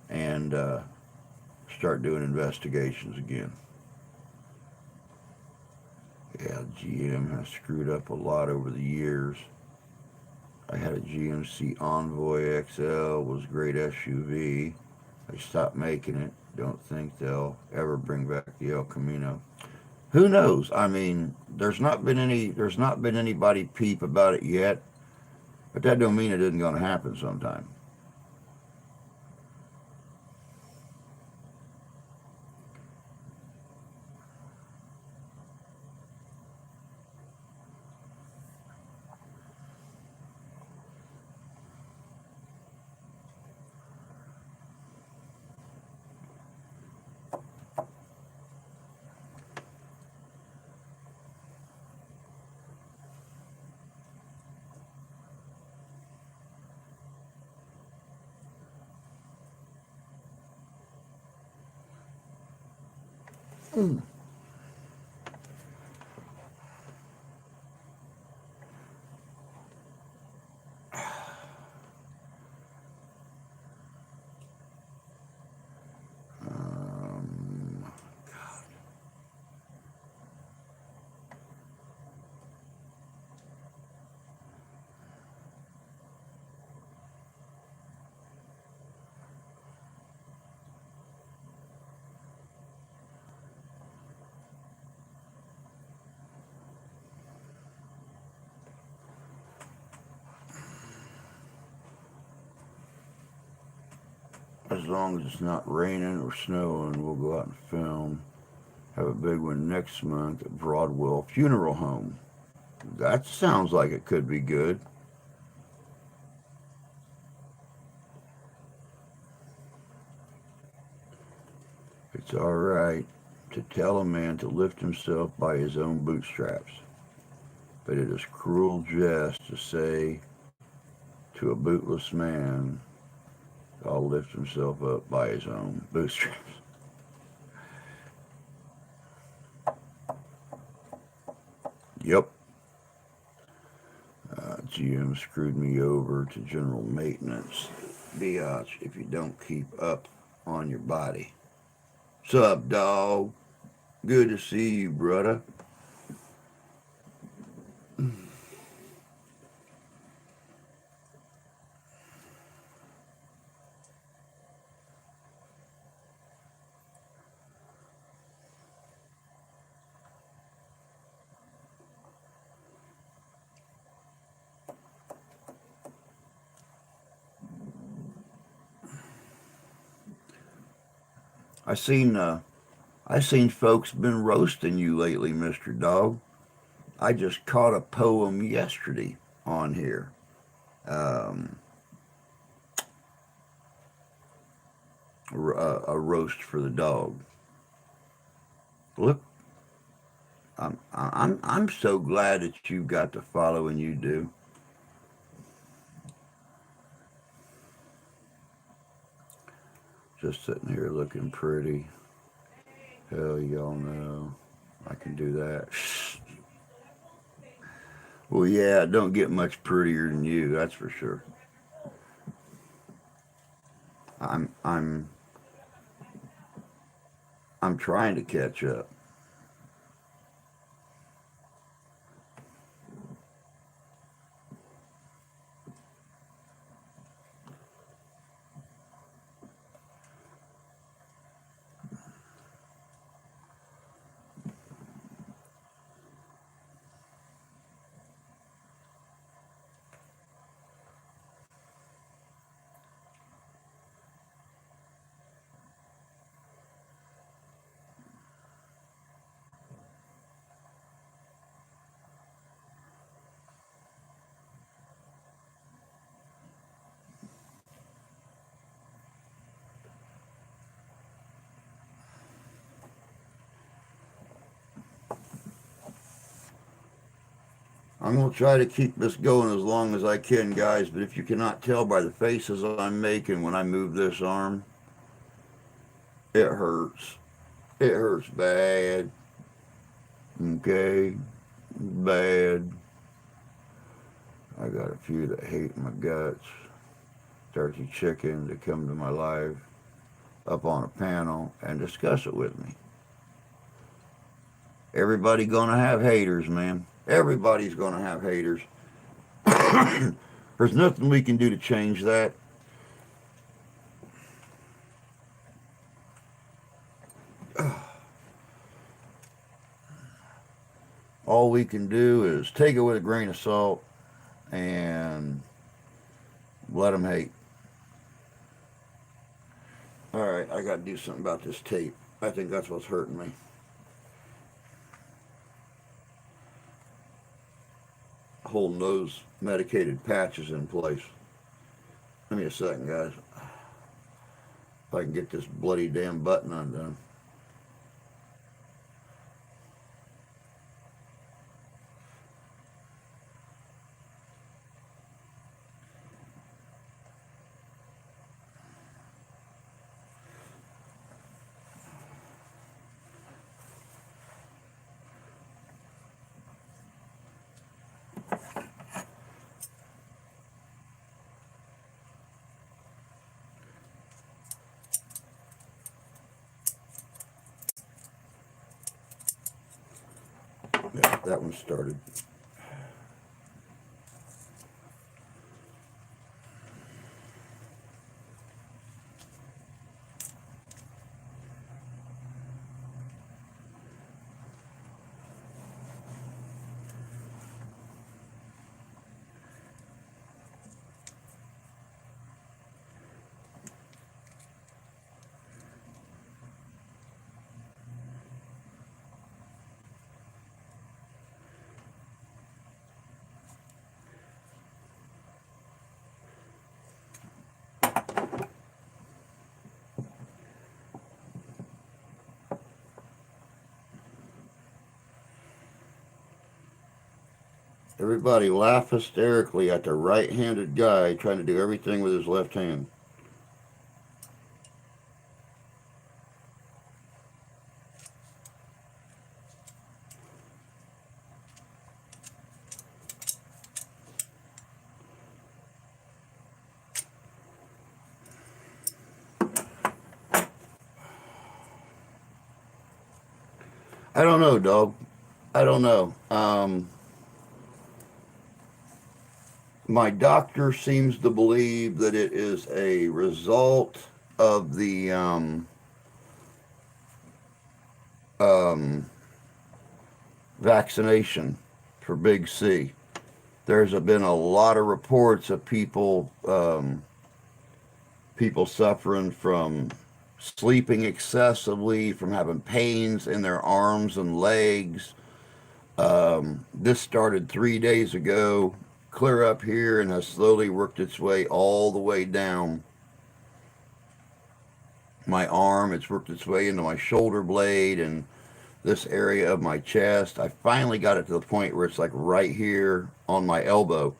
and start doing investigations again. Yeah, GM has screwed up a lot over the years. I had a GMC Envoy XL, was a great SUV. They stopped making it. Don't think they'll ever bring back the El Camino. Who knows? I mean, there's not been anybody peep about it yet, but that don't mean it isn't going to happen sometime. Um, as long as it's not raining or snowing, we'll go out and film. Have a big one next month at Broadwell Funeral Home. That sounds like it could be good. It's all right to tell a man to lift himself by his own bootstraps, but it is cruel jest to say to a bootless man, I'll lift himself up by his own bootstraps. Yep. GM screwed me over to general maintenance. Biatch, if you don't keep up on your body. Sup, dog? Good to see you, brother. I seen I seen folks been roasting you lately, Mister Dog. I just caught a poem yesterday on here. Um, a roast for the dog. Look, I'm so glad that you've got the following you do. Just sitting here looking pretty. Hell, y'all know I can do that. Well, yeah, it don't get much prettier than you. That's for sure. I'm I'm I'm trying to catch up. I'm going to try to keep this going as long as I can, guys, but if you cannot tell by the faces I'm making when I move this arm, it hurts. It hurts bad. Okay? Bad. I got a few that hate my guts. Turkey chicken to come to my life up on a panel and discuss it with me. Everybody gonna have haters, man. Everybody's gonna have haters. There's nothing we can do to change that. All we can do is take it with a grain of salt and let them hate. All right, I got to do something about this tape. I think that's what's hurting me. Holding those medicated patches in place. Give me a second, guys. If I can get this bloody damn button undone. Yeah, that one started. Everybody laugh hysterically at the right-handed guy trying to do everything with his left hand. I don't know, dog. I don't know. My doctor seems to believe that it is a result of the um, vaccination for Big C. There's been a lot of reports of people suffering from sleeping excessively, from having pains in their arms and legs. This started 3 days ago, clear up here, and has slowly worked its way all the way down my arm. It's worked its way into my shoulder blade and this area of my chest. I finally got it to the point where it's like right here on my elbow.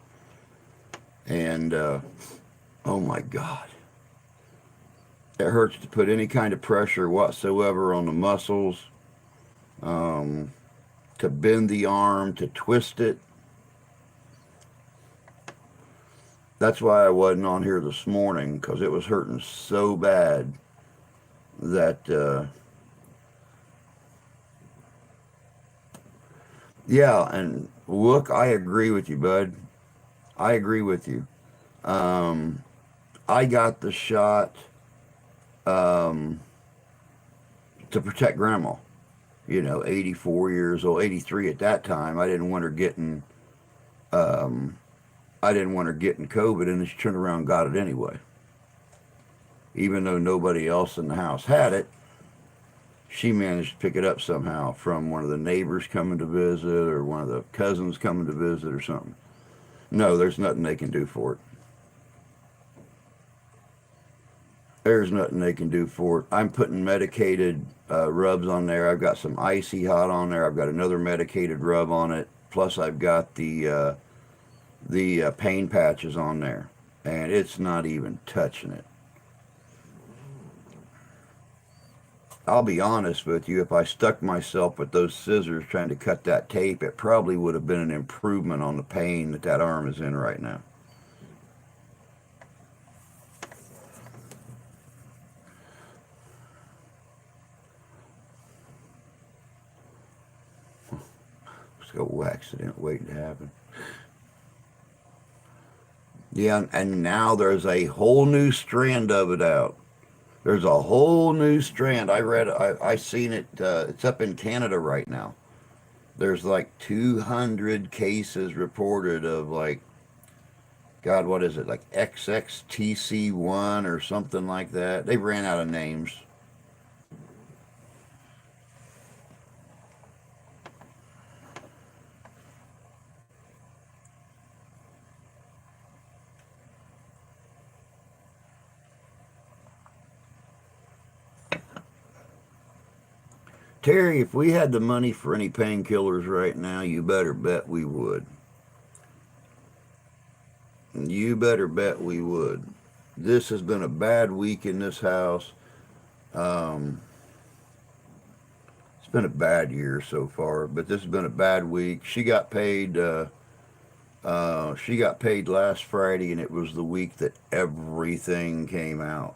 And oh my God. It hurts to put any kind of pressure whatsoever on the muscles, to bend the arm, to twist it. That's why I wasn't on here this morning, because it was hurting so bad that, yeah, and look, I agree with you, bud. I agree with you. Um, I got the shot um, to protect grandma. 84 years old, 83 at that time. Um, I didn't want her getting COVID, and she turned around and got it anyway. Even though nobody else in the house had it, she managed to pick it up somehow from one of the neighbors coming to visit or one of the cousins coming to visit or something. No, there's nothing they can do for it. There's nothing they can do for it. I'm putting medicated rubs on there. I've got some icy hot on there. I've got another medicated rub on it. Plus, I've got the pain patches on there, and it's not even touching it. I'll be honest with you, if I stuck myself with those scissors trying to cut that tape, it probably would have been an improvement on the pain that that arm is in right now. So accident waiting to happen. Yeah, and now there's a whole new strand of it out. There's a whole new strand. I seen it. It's up in Canada right now. There's like 200 cases reported of like, God, what is it? Like XXTC1 or something like that. They ran out of names. Terry, if we had the money for any painkillers right now, you better bet we would. You better bet we would. This has been a bad week in this house. Um, it's been a bad year so far, but this has been a bad week. She got paid. She got paid last Friday, and it was the week that everything came out.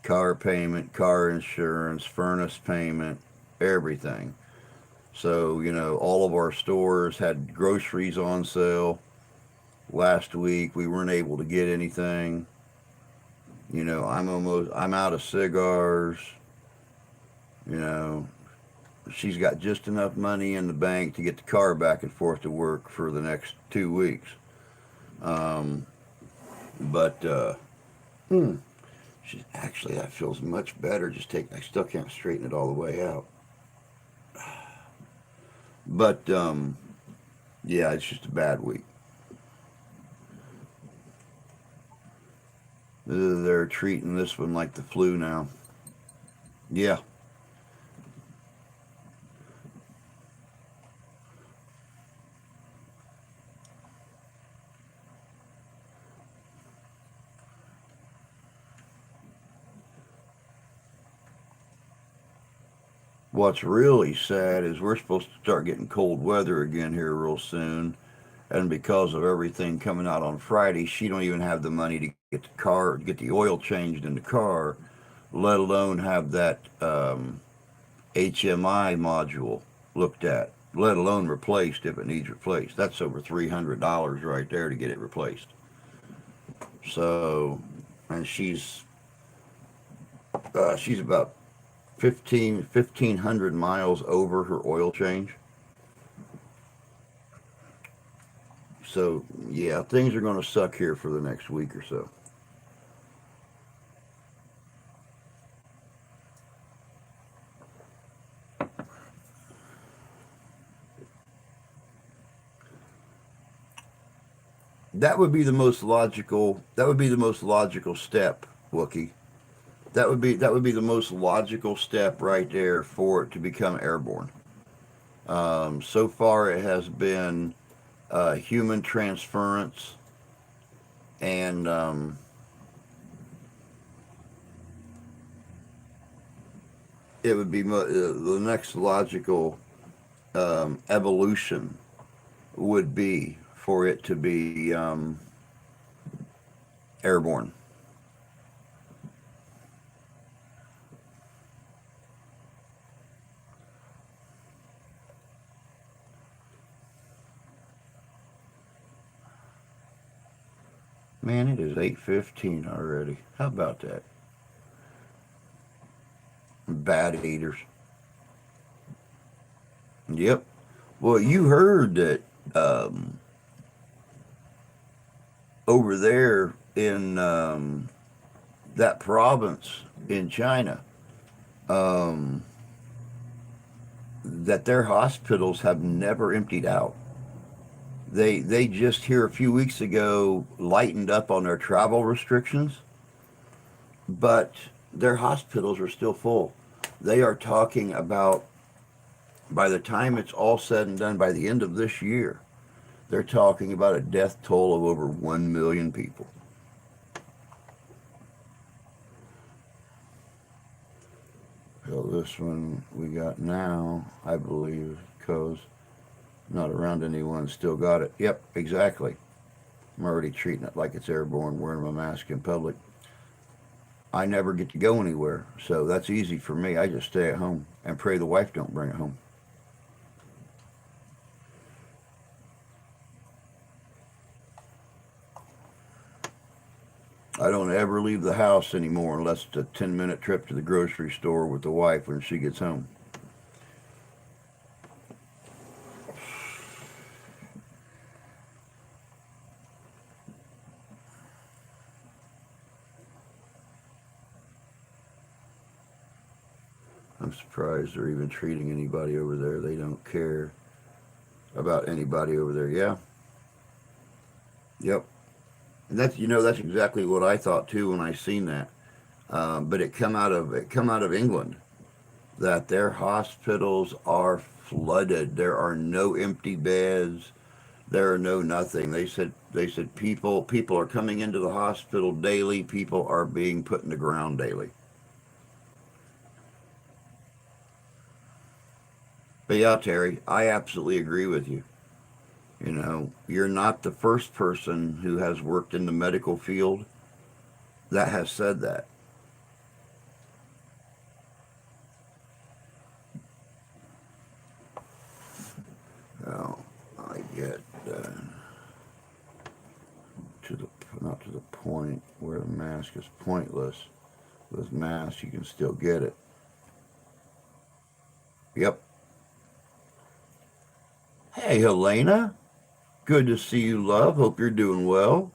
Car payment, car insurance, furnace payment, everything. So, all of our stores had groceries on sale last week. We weren't able to get anything. I'm out of cigars. You know, she's got just enough money in the bank to get the car back and forth to work for the next 2 weeks. Um, but hmm, actually, that feels much better. I still can't straighten it all the way out. But yeah, it's just a bad week. They're treating this one like the flu now. Yeah. What's really sad is we're supposed to start getting cold weather again here real soon, and because of everything coming out on Friday, she don't even have the money to get the oil changed in the car, let alone have that HMI module looked at, let alone replaced if it needs replaced. That's over $300 right there to get it replaced. So, and she's about 1,500 miles over her oil change. So yeah, things are going to suck here for the next week or so. That would be the most logical. That would be the most logical step, Wookie. That would be the most logical step right there for it to become airborne. So far, it has been human transference, and it would be the next logical evolution would be for it to be airborne. Man, it is 8:15 already. How about that? Bad eaters. Yep. Well, you heard that um, over there in that province in China, um, that their hospitals have never emptied out. They just here a few weeks ago lightened up on their travel restrictions, but their hospitals are still full. They are talking about By the time it's all said and done, by the end of this year, they're talking about a death toll of over 1 million people. So this one we got now, I believe, because not around anyone, still got it. Yep, exactly. I'm already treating it like it's airborne, wearing my mask in public. I never get to go anywhere, so that's easy for me. I just stay at home and pray the wife don't bring it home. I don't ever leave the house anymore unless it's a 10-minute trip to the grocery store with the wife when she gets home. I'm surprised they're even treating anybody over there. They don't care about anybody over there. Yeah. Yep. And that's exactly what I thought too when I seen that. But it come out of England that their hospitals are flooded. There are no empty beds. There are no nothing. They said people are coming into the hospital daily. People are being put in the ground daily. But yeah, Terry, I absolutely agree with you. You're not the first person who has worked in the medical field that has said that. Oh, I get to the not to the point where the mask is pointless. With masks, you can still get it. Yep. Hey, Helena. Good to see you, love. Hope you're doing well.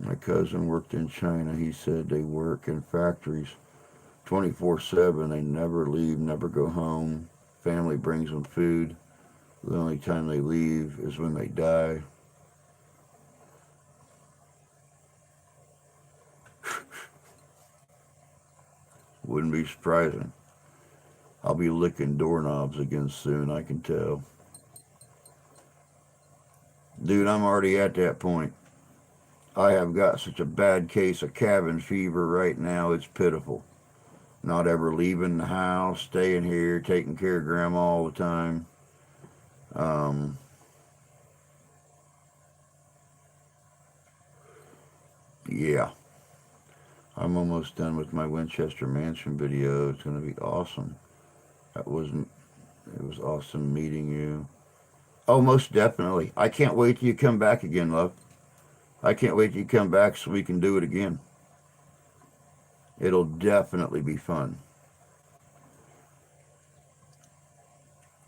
My cousin worked in China. He said they work in factories 24/7. They never leave, never go home. Family brings them food. The only time they leave is when they die. Wouldn't be surprising. I'll be licking doorknobs again soon, I can tell. Dude, I'm already at that point. I have got such a bad case of cabin fever right now, it's pitiful. Not ever leaving the house, staying here, taking care of grandma all the time. Um, yeah, I'm almost done with my Winchester Mansion video. It's going to be awesome. That wasn't, it was awesome meeting you. Oh, most definitely. I can't wait till you come back again, love. I can't wait till you come back so we can do it again. It'll definitely be fun.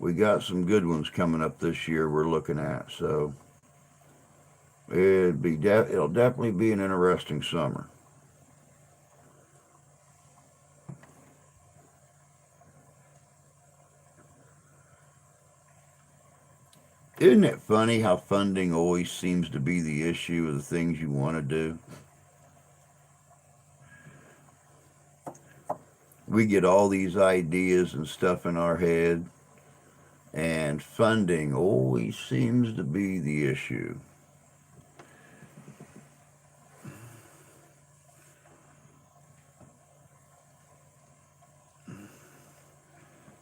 We got some good ones coming up this year we're looking at, so it'll definitely be an interesting summer. Isn't it funny how funding always seems to be the issue of the things you want to do? We get all these ideas and stuff in our head, and funding always seems to be the issue.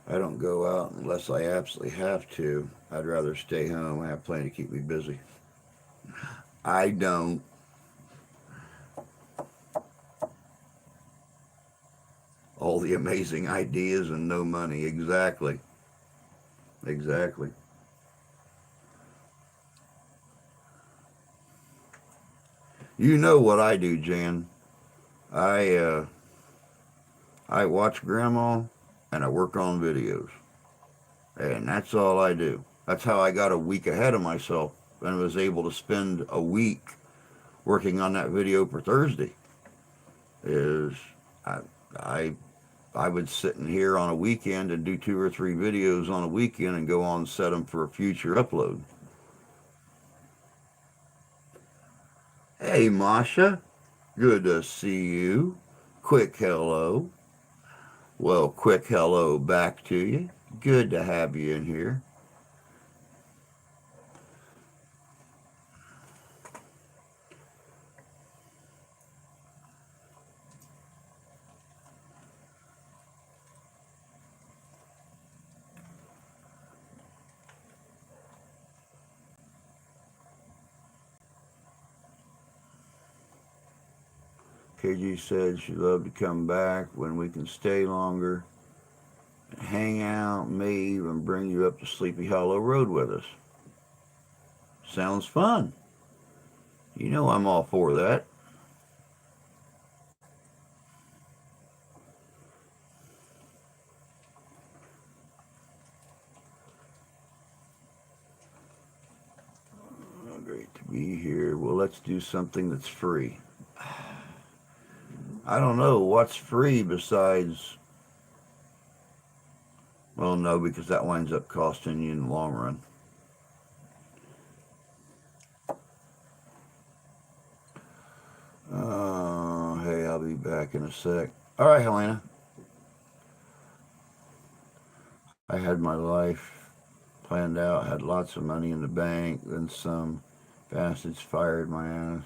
I don't go out unless I absolutely have to. I'd rather stay home. I have plenty to keep me busy. I don't. All the amazing ideas and no money. Exactly. Exactly. You know what I do, Jan. I uh, I watch Grandma and I work on videos, and that's all I do. That's how I got a week ahead of myself and was able to spend a week working on that video for Thursday. Is I I I would sit in here on a weekend and do 2 or 3 videos on a weekend and go on and set them for a future upload. Hey, Masha. Good to see you. Quick hello. Well, quick hello back to you. Good to have you in here. KG said she'd love to come back when we can stay longer and hang out, may even bring you up to Sleepy Hollow Road with us. Sounds fun. You know I'm all for that. Oh, great to be here. Well, let's do something that's free. I don't know what's free besides. Well, no, because that winds up costing you in the long run. Hey, I'll be back in a sec. All right, Helena. I had my life planned out, had lots of money in the bank, then some bastards fired my ass,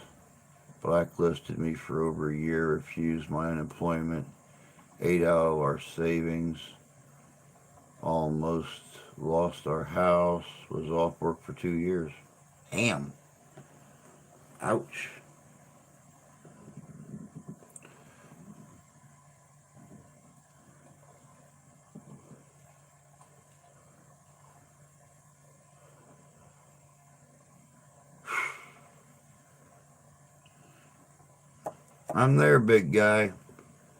blacklisted me for over a year, refused my unemployment, ate out of our savings, almost lost our house, was off work for 2 years. Damn. Ouch. I'm there, big guy.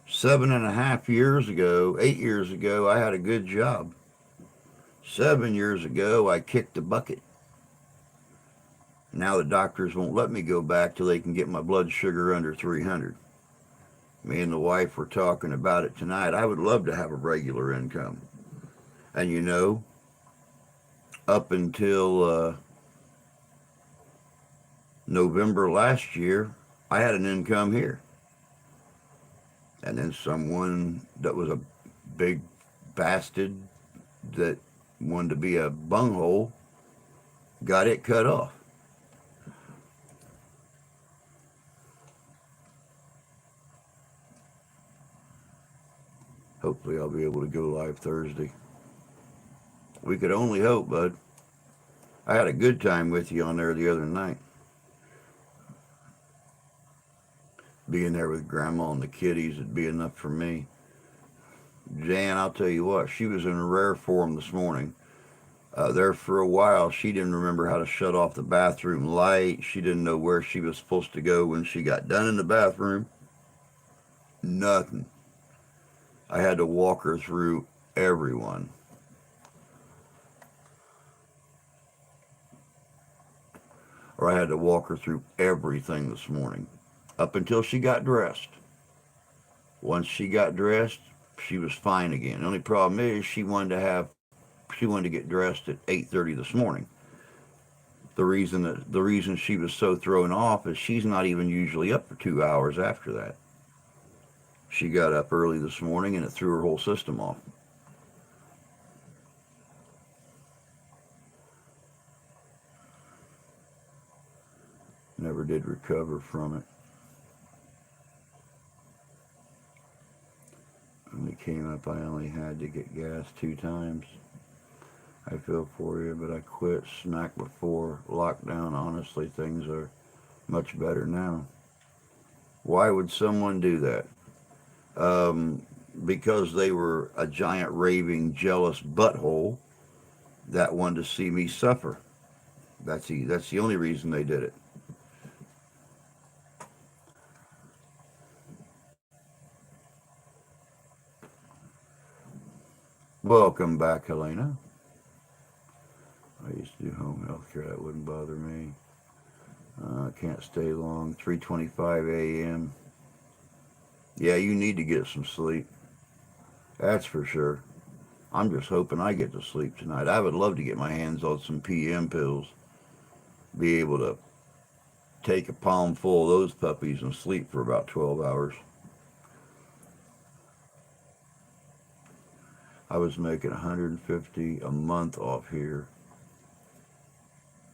7.5 years ago, 8 years ago, I had a good job. 7 years ago, I kicked the bucket. Now the doctors won't let me go back till they can get my blood sugar under 300. Me and the wife were talking about it tonight. I would love to have a regular income. And you know, up until November last year, I had an income here. And then someone that was a big bastard that wanted to be a bunghole got it cut off. Hopefully I'll be able to go live Thursday. We could only hope, bud. I had a good time with you on there the other night. Being there with Grandma and the kiddies would be enough for me. Jan, I'll tell you what, she was in rare form this morning. There for a while, she didn't remember how to shut off the bathroom light. She didn't know where she was supposed to go when she got done in the bathroom. Nothing. I had to walk her through everyone. Or I had to walk her through everything this morning. Up until she got dressed. Once she got dressed, she was fine again. The only problem is she wanted to get dressed at 8:30 this morning. The reason she was so thrown off is she's not even usually up for 2 hours after that. She got up early this morning and it threw her whole system off. Never did recover from it. When it came up, I only had to get gas 2 times. I feel for you, but I quit snack before lockdown. Honestly, things are much better now. Why would someone do that? Because they were a giant raving jealous butthole that wanted to see me suffer. That's the only reason they did it. Welcome back, Helena. I used to do home health care. That wouldn't bother me. Can't stay long. 3:25 a.m. Yeah, you need to get some sleep. That's for sure. I'm just hoping I get to sleep tonight. I would love to get my hands on some PM pills. Be able to take a palm full of those puppies and sleep for about 12 hours. I was making 150 a month off here.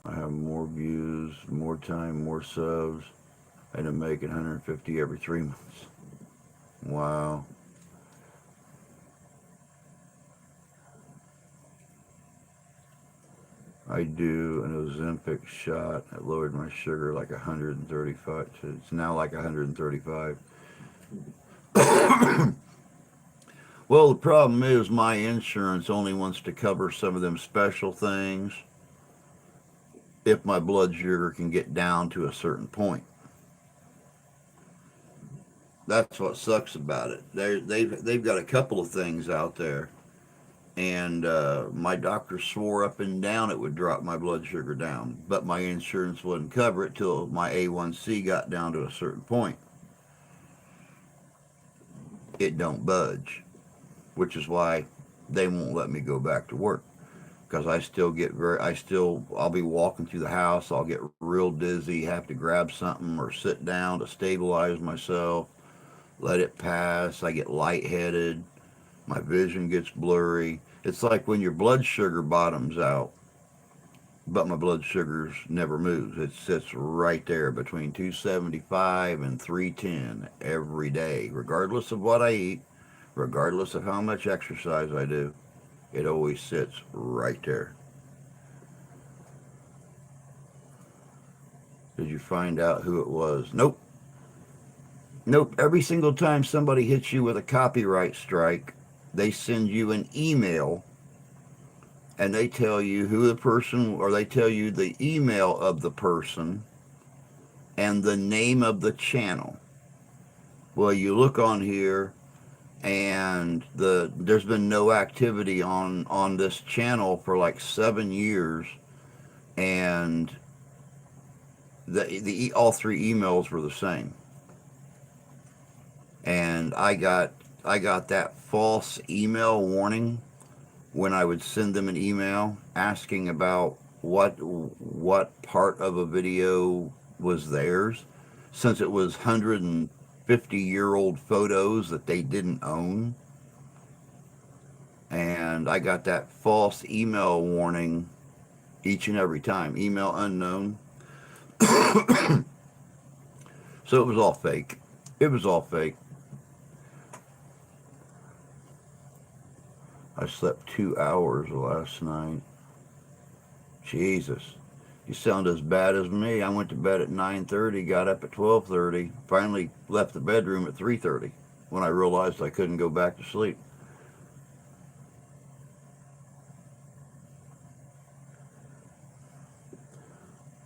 I have more views, more time, more subs, and I'm making 150 every 3 months. Wow. I do an Ozempic shot. I lowered my sugar like 135. It's now like 135. Well, the problem is my insurance only wants to cover some of them special things if my blood sugar can get down to a certain point. That's what sucks about it. They've got a couple of things out there, and my doctor swore up and down it would drop my blood sugar down, but my insurance wouldn't cover it till my A1C got down to a certain point. It don't budge, which is why they won't let me go back to work because I'll be walking through the house, I'll get real dizzy, have to grab something or sit down to stabilize myself, let it pass. I get lightheaded, my vision gets blurry. It's like when your blood sugar bottoms out, but my blood sugars never moves. It sits right there between 275 and 310 every day, regardless of what I eat, regardless of how much exercise I do. It always sits right there. Did you find out who it was? Nope. Nope. Every single time somebody hits you with a copyright strike, they send you an email and they tell you who the person, or they tell you the email of the person and the name of the channel. Well, you look on here and there's been no activity on this channel for like 7 years, and the all three emails were the same. And I got that false email warning when I would send them an email asking about what part of a video was theirs, since it was 150-year-old photos that they didn't own. And I got that false email warning each and every time, email unknown. So it was all fake. It was all fake. I slept 2 hours last night. Jesus. You sound as bad as me. I went to bed at 9:30, got up at 12:30, finally left the bedroom at 3:30 when I realized I couldn't go back to sleep.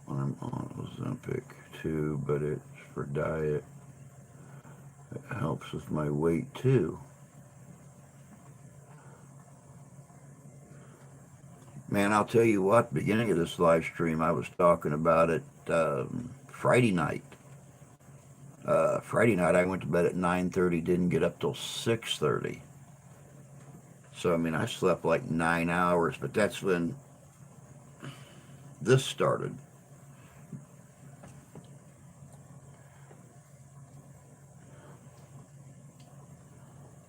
I'm on Ozempic too, but it's for diet. It helps with my weight too. Man, I'll tell you what, beginning of this live stream, I was talking about it Friday night. Friday night, I went to bed at 9:30, didn't get up till 6:30. So, I mean, I slept like 9 hours, but that's when this started.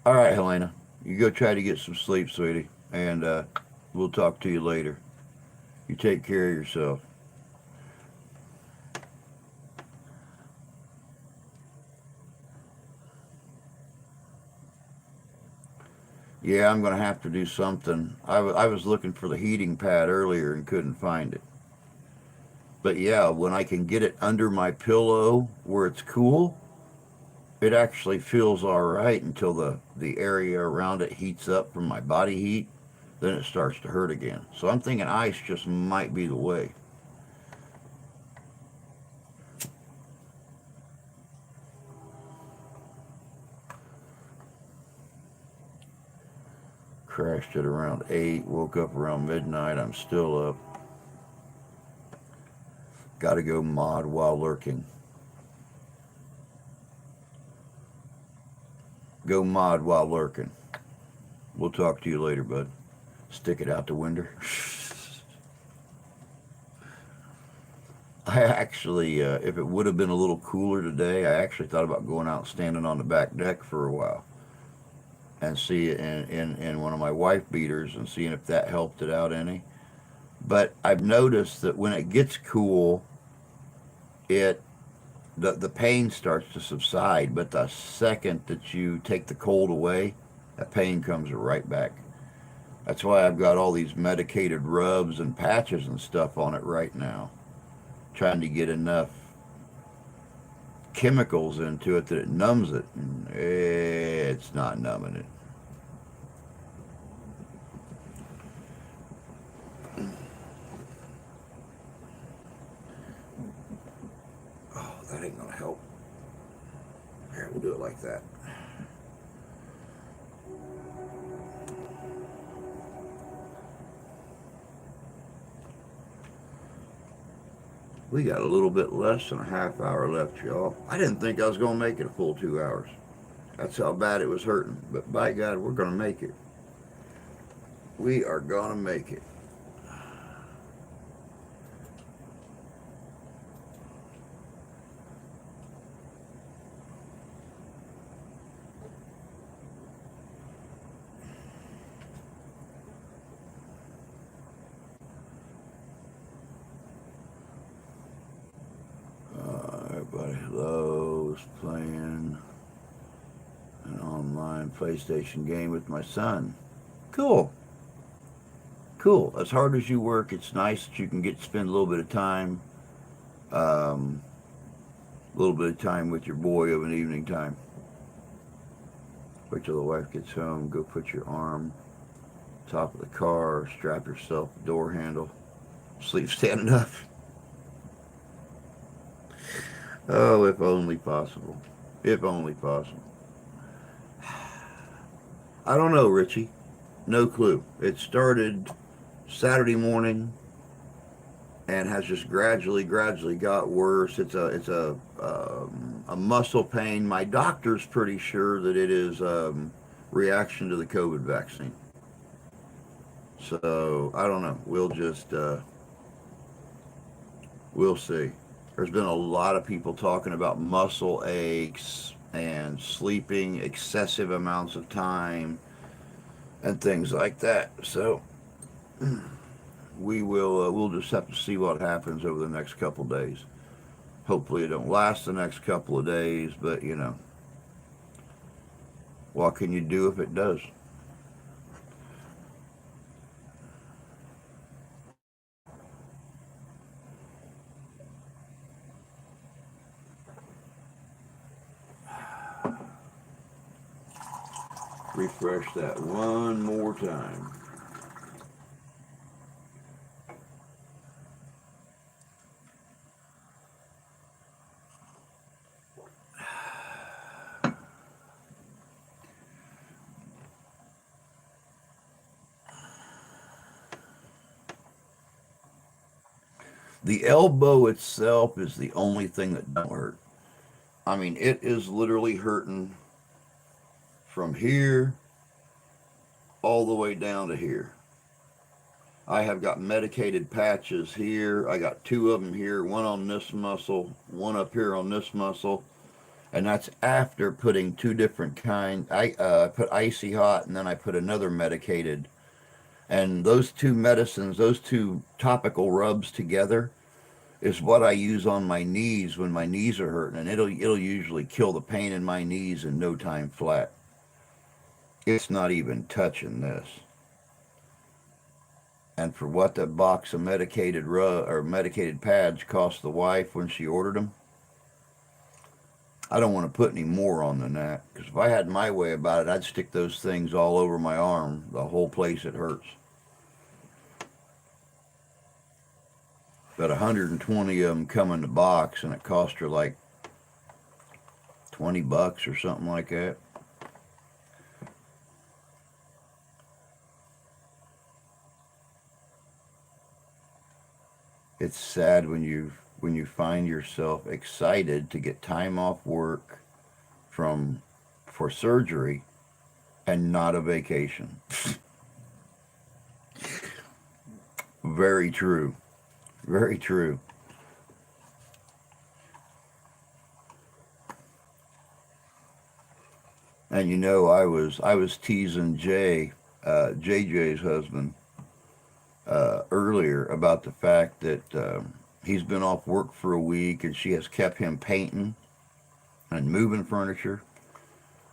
All right, Helena, you go try to get some sleep, sweetie, and we'll talk to you later. You take care of yourself. Yeah, I'm going to have to do something. I was looking for the heating pad earlier and couldn't find it. But yeah, when I can get it under my pillow where it's cool, it actually feels all right until the area around it heats up from my body heat. Then it starts to hurt again. So I'm thinking ice just might be the way. Crashed at around 8, woke up around midnight. I'm still up. Gotta go mod while lurking. Go mod while lurking. We'll talk to you later, bud. Stick it out the window. I actually, if it would have been a little cooler today, I actually thought about going out and standing on the back deck for a while and see it in one of my wife beaters and seeing if that helped it out any. But I've noticed that when it gets cool, it the pain starts to subside. But the second that you take the cold away, that pain comes right back. That's why I've got all these medicated rubs and patches and stuff on it right now, trying to get enough chemicals into it that it numbs it. And it's not numbing it. Oh, that ain't gonna help. Here, we'll do it like that. We got a little bit less than a half hour left, y'all. I didn't think I was gonna make it a full 2 hours. That's how bad it was hurting. But by God, we're gonna make it. We are gonna make it. Everybody loves playing an online PlayStation game with my son. Cool. Cool. As hard as you work, it's nice that you can get to spend um, a little bit of time with your boy of an evening time. Wait till the wife gets home. Go put your arm top of the car. Strap yourself the door handle. Sleep standing up. Oh, if only possible. If only possible. I don't know, Richie. No clue. It started Saturday morning and has just gradually got worse. It's a muscle pain. My doctor's pretty sure that it is reaction to the COVID vaccine. So I don't know. We'll see. There's been a lot of people talking about muscle aches and sleeping excessive amounts of time and things like that. So we'll just have to see what happens over the next couple of days. Hopefully it don't last the next couple of days, but what can you do if it does? Refresh that one more time. The elbow itself is the only thing that don't hurt. I mean, it is literally hurting from here all the way down to here. I have got medicated patches here. I got two of them here, one on this muscle, one up here on this muscle, and that's after putting two different kinds. I put icy hot, and then I put another medicated. And those two medicines, those two topical rubs together, is what I use on my knees when my knees are hurting, and it'll usually kill the pain in my knees in no time flat. It's not even touching this. And for what that box of medicated pads cost the wife when she ordered them, I don't want to put any more on than that. Because if I had my way about it, I'd stick those things all over my arm, the whole place it hurts. But 120 of them come in the box, and it cost her like $20 or something like that. It's sad when when you find yourself excited to get time off work from for surgery and not a vacation. Very true. Very true. And I was teasing JJ's husband, earlier about the fact that he's been off work for a week and she has kept him painting and moving furniture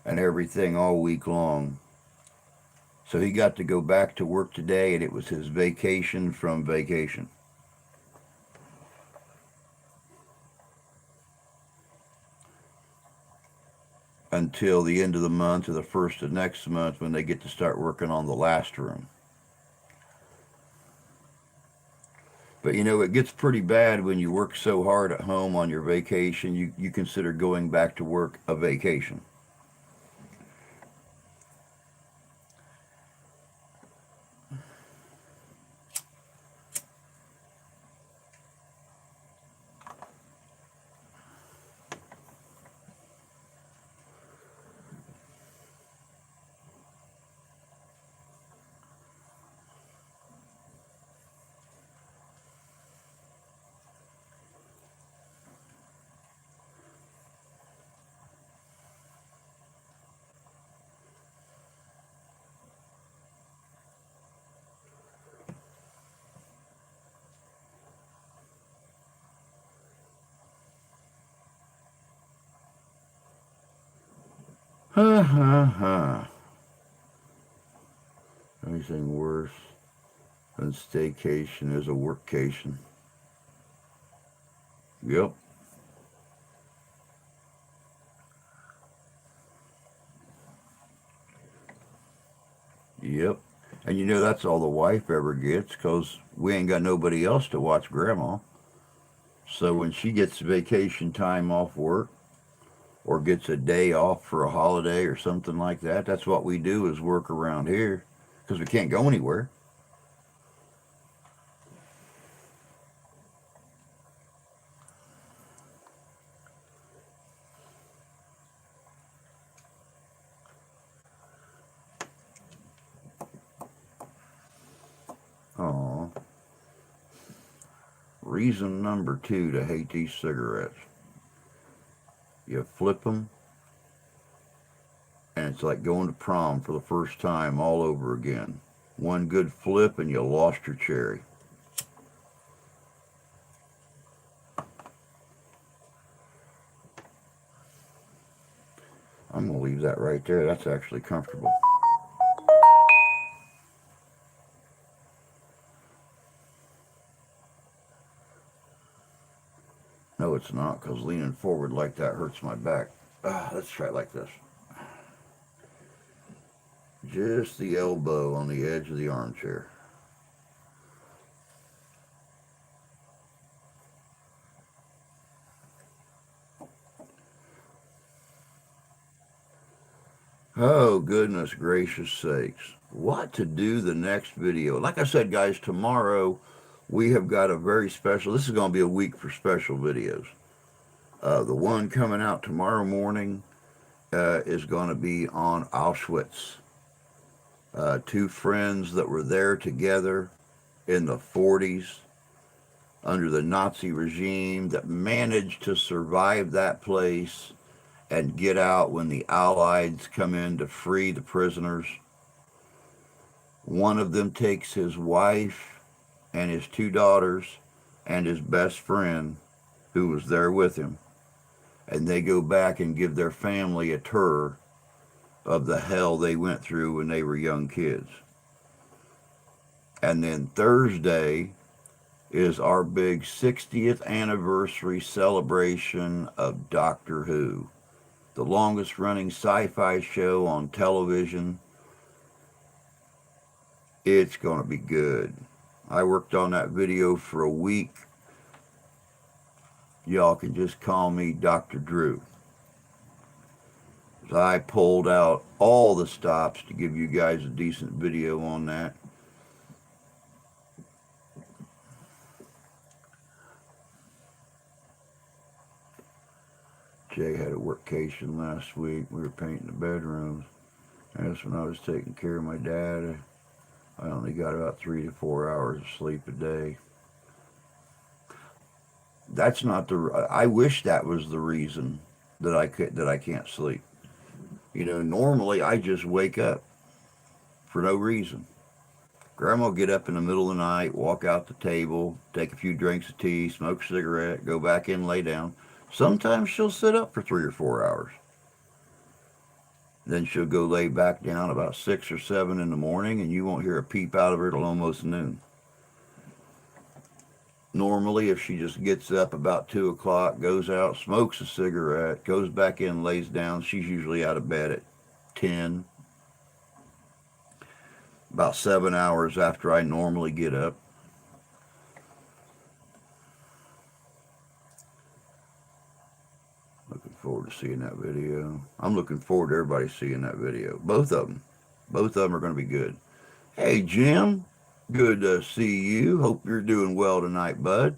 and everything all week long. So he got to go back to work today, and it was his vacation from vacation. Until the end of the month or the first of next month when they get to start working on the last room. But it gets pretty bad when you work so hard at home on your vacation, you consider going back to work a vacation. Ha ha ha. Anything worse than staycation is a workcation. Yep. Yep. And that's all the wife ever gets because we ain't got nobody else to watch grandma. So when she gets vacation time off work or gets a day off for a holiday or something like that, that's what we do is work around here because we can't go anywhere. Oh, reason number two to hate these cigarettes. You flip them, and it's like going to prom for the first time all over again. One good flip, and you lost your cherry. I'm going to leave that right there. That's actually comfortable. No, it's not, because leaning forward like that hurts my back. Let's try it like this. Just the elbow on the edge of the armchair. Oh, goodness gracious sakes. What to do the next video? Like I said, guys, tomorrow we have got a very special, this is going to be a week for special videos. The one coming out tomorrow morning is going to be on Auschwitz. Two friends that were there together in the 40s under the Nazi regime that managed to survive that place and get out when the Allies come in to free the prisoners. One of them takes his wife and his two daughters and his best friend who was there with him, and they go back and give their family a tour of the hell they went through when they were young kids. And then Thursday is our big 60th anniversary celebration of Doctor Who, the longest running sci-fi show on television. It's going to be good. I worked on that video for a week. Y'all can just call me Dr. Drew. I pulled out all the stops to give you guys a decent video on that. Jay had a workcation last week. We were painting the bedrooms. And that's when I was taking care of my dad. I only got about 3 to 4 hours of sleep a day. That's not the. I wish that was the reason that I can't sleep. Normally I just wake up for no reason. Grandma will get up in the middle of the night, walk out the table, take a few drinks of tea, smoke a cigarette, go back in, lay down. Sometimes she'll sit up for 3 or 4 hours. Then she'll go lay back down about 6 or 7 in the morning, and you won't hear a peep out of her till almost noon. Normally, if she just gets up about 2 o'clock, goes out, smokes a cigarette, goes back in, lays down, she's usually out of bed at 10, about 7 hours after I normally get up. Looking forward to seeing that video. I'm looking forward to everybody seeing that video. Both of them. Both of them are going to be good. Hey, Jim. Good to see you. Hope you're doing well tonight, bud.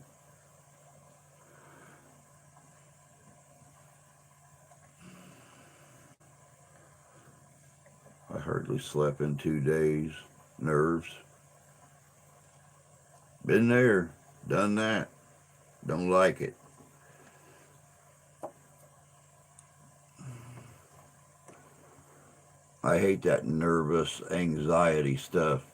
I hardly slept in 2 days. Nerves. Been there. Done that. Don't like it. I hate that nervous anxiety stuff.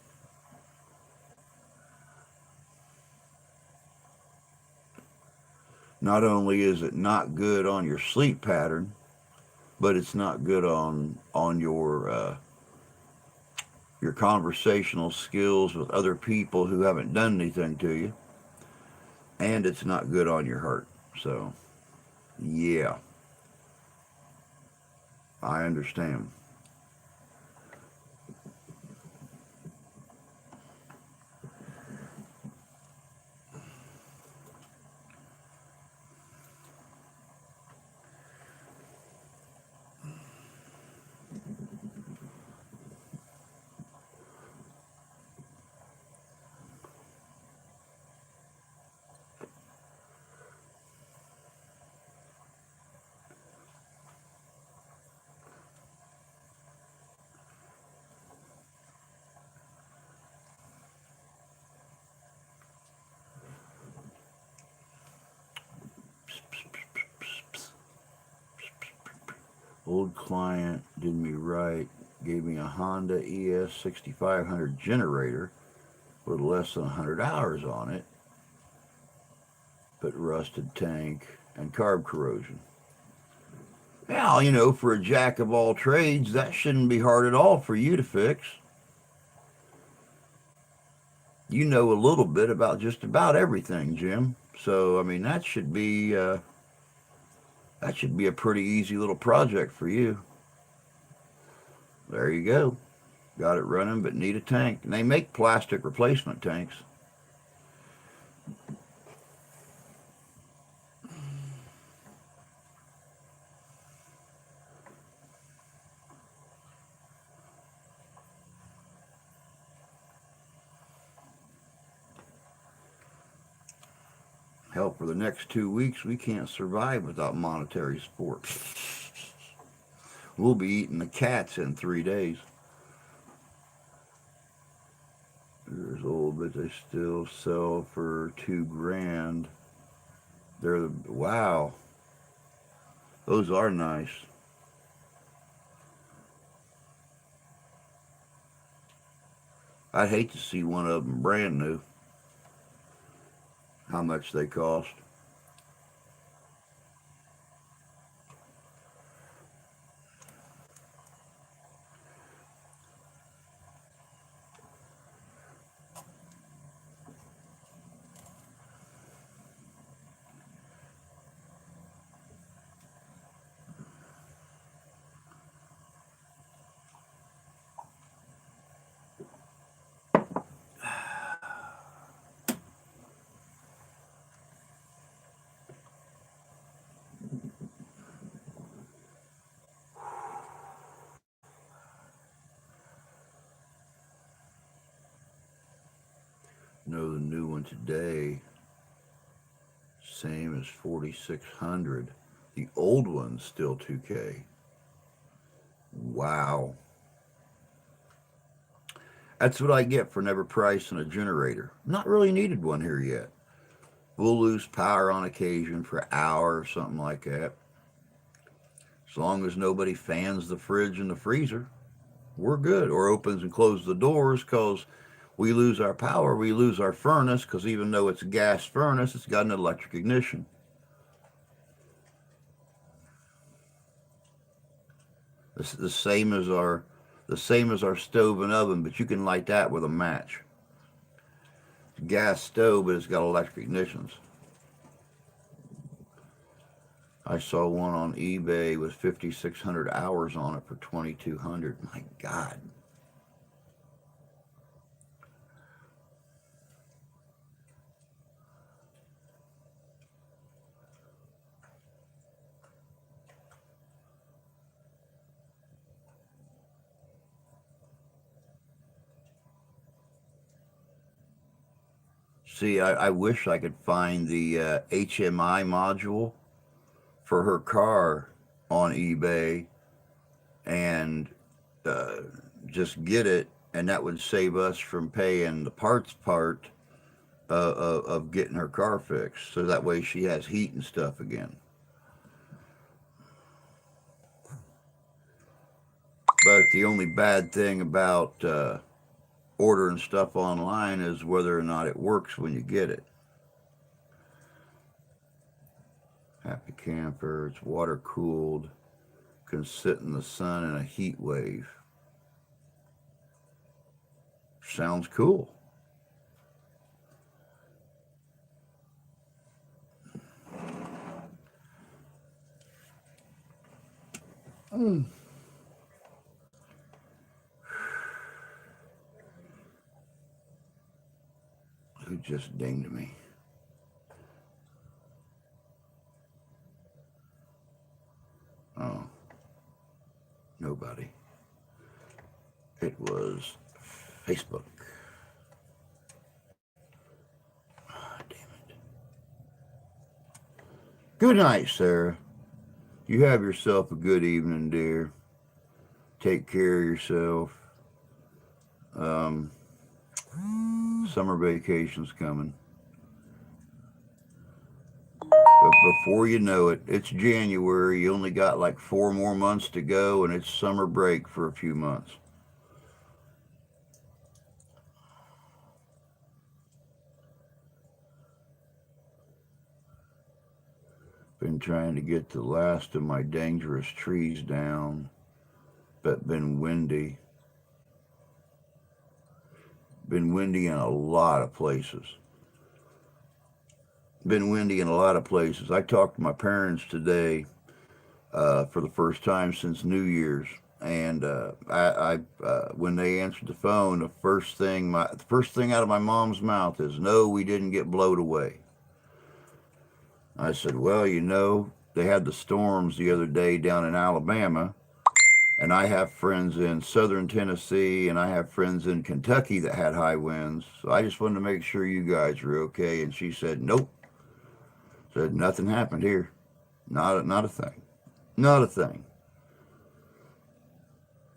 Not only is it not good on your sleep pattern, but it's not good on your conversational skills with other people who haven't done anything to you, and it's not good on your heart. So, yeah, I understand. Old client did me right, gave me a Honda ES 6500 generator with less than 100 hours on it, but rusted tank and carb corrosion. Now, for a jack of all trades, that shouldn't be hard at all for you to fix. You know a little bit about just about everything, Jim. So, I mean, that should be a pretty easy little project for you. There you go. Got it running, but need a tank. And they make plastic replacement tanks. Hell, for the next 2 weeks, we can't survive without monetary support. We'll be eating the cats in 3 days. There's old, but they still sell for $2,000. Wow, those are nice. I'd hate to see one of them brand new. How much they cost? No, the new one today, same as 4,600. The old one's still 2K. Wow. That's what I get for never pricing a generator. Not really needed one here yet. We'll lose power on occasion for an hour or something like that. As long as nobody fans the fridge and the freezer, we're good. Or opens and closes the doors because we lose our power, we lose our furnace because even though it's a gas furnace, it's got an electric ignition. It's the same as our stove and oven, but you can light that with a match. Gas stove, but it's got electric ignitions. I saw one on eBay with 5,600 hours on it for 2,200. My God. See, I wish I could find the HMI module for her car on eBay and uh, just get it, and that would save us from paying the parts part of getting her car fixed. So that way she has heat and stuff again. But the only bad thing about ordering stuff online is whether or not it works when you get it. Happy camper, it's water cooled, can sit in the sun in a heat wave. Sounds cool. Mm. Who just dinged me? Oh, nobody. It was Facebook. Ah, damn it. Good night, Sarah. You have yourself a good evening, dear. Take care of yourself. Um, Summer vacation's coming. But before you know it, it's January. You only got like 4 more months to go, and it's summer break for a few months. Been trying to get the last of my dangerous trees down, but been windy. Been windy in a lot of places. Been windy in a lot of places. I talked to my parents today for the first time since New Year's, and when they answered the phone, the first thing out of my mom's mouth is, "No, we didn't get blowed away." I said, "Well, they had the storms the other day down in Alabama, and I have friends in southern Tennessee, and I have friends in Kentucky that had high winds. So I just wanted to make sure you guys were okay." And she said, "Nope." Said nothing happened here. Not a thing. Not a thing.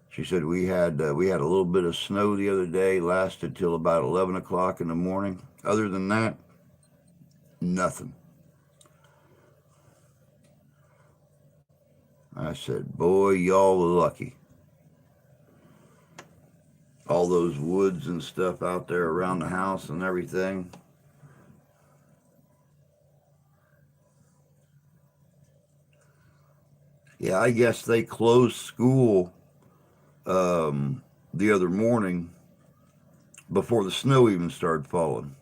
She said we had a little bit of snow the other day, lasted till about 11 o'clock in the morning. Other than that, nothing. I said, "Boy, y'all were lucky. All those woods and stuff out there around the house and everything." Yeah, I guess they closed school the other morning before the snow even started falling.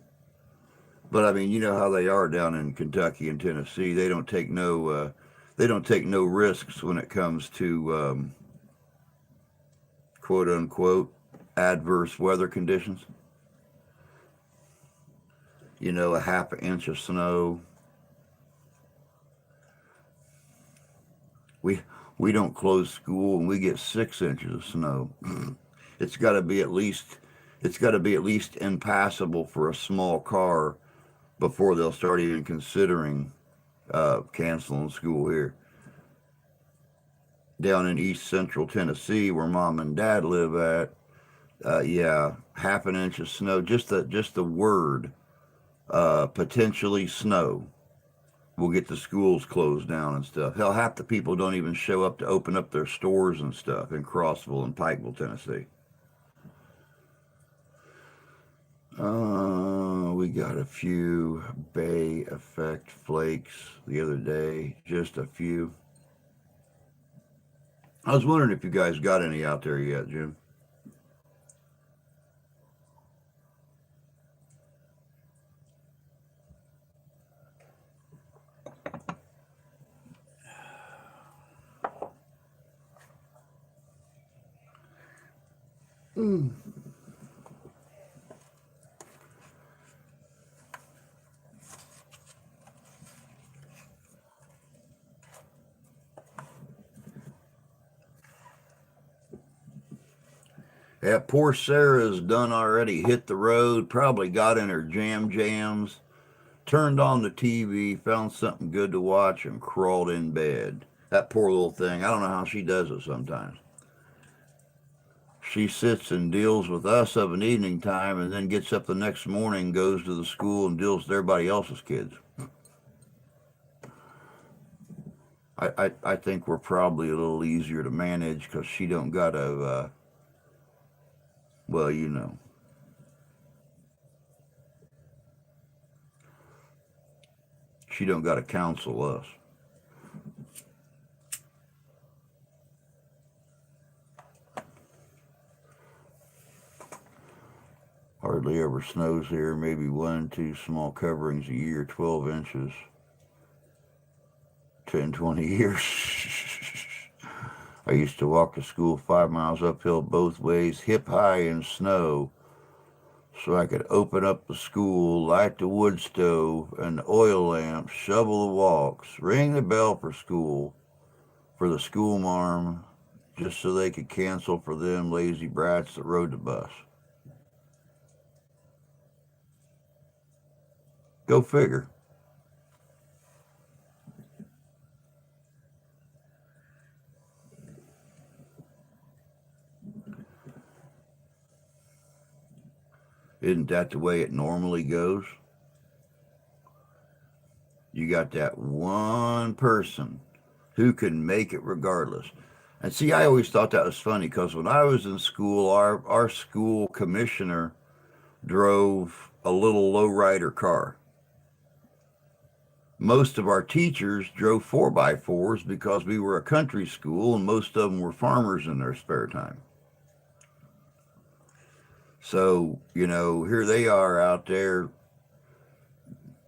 But I mean, you know how they are down in Kentucky and Tennessee. They don't take no risks when it comes to quote unquote adverse weather conditions. A half an inch of snow. We we don't close school and we get 6 inches of snow. it's got to be at least it's got to be at least impassable for a small car before they'll start even considering canceling school here. down in East Central Tennessee, where Mom and Dad live at. Yeah, half an inch of snow. Just the word potentially snow will get the schools closed down and stuff. Hell, half the people don't even show up to open up their stores and stuff in Crossville and Pikeville, Tennessee. We got a few Bay Effect flakes the other day, just a few. I was wondering if you guys got any out there yet, Jim. Mm. Yeah, poor Sarah's done already hit the road, probably got in her jams, turned on the TV, found something good to watch, and crawled in bed. That poor little thing. I don't know how she does it sometimes. She sits and deals with us of an evening time and then gets up the next morning, goes to the school, and deals with everybody else's kids. I think we're probably a little easier to manage because she don't got to, well, she don't got to counsel us. Hardly ever snows here, maybe one, two small coverings a year, 12 inches, 10, 20 years. I used to walk to school 5 miles uphill both ways, hip high in snow, so I could open up the school, light the wood stove and the oil lamp, shovel the walks, ring the bell for school, for the school marm, just so they could cancel for them lazy brats that rode the bus. Go figure. Isn't that the way it normally goes? You got that one person who can make it regardless. And see, I always thought that was funny because when I was in school, our school commissioner drove a little lowrider car. Most of our teachers drove 4x4s because we were a country school and most of them were farmers in their spare time. So, here they are out there,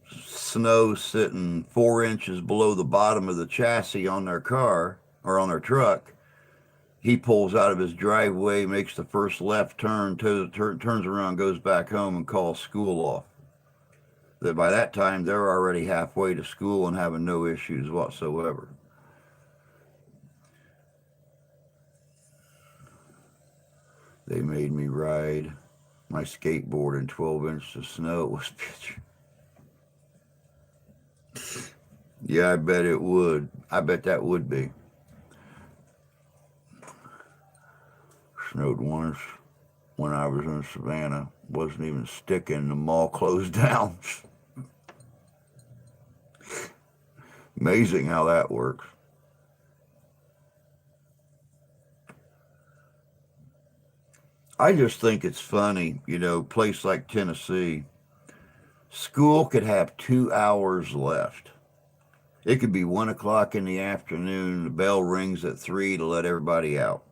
snow sitting 4 inches below the bottom of the chassis on their car or on their truck. He pulls out of his driveway, makes the first left turn, turns around, goes back home, and calls school off. That by that time they're already halfway to school and having no issues whatsoever. They made me ride my skateboard in 12 inches of snow. It was picture. Yeah, I bet it would. I bet that would be. Snowed once when I was in Savannah. Wasn't even sticking. The mall closed down. Amazing how that works. I just think it's funny, place like Tennessee, school could have 2 hours left. It could be 1 o'clock in the afternoon. The bell rings at 3 to let everybody out.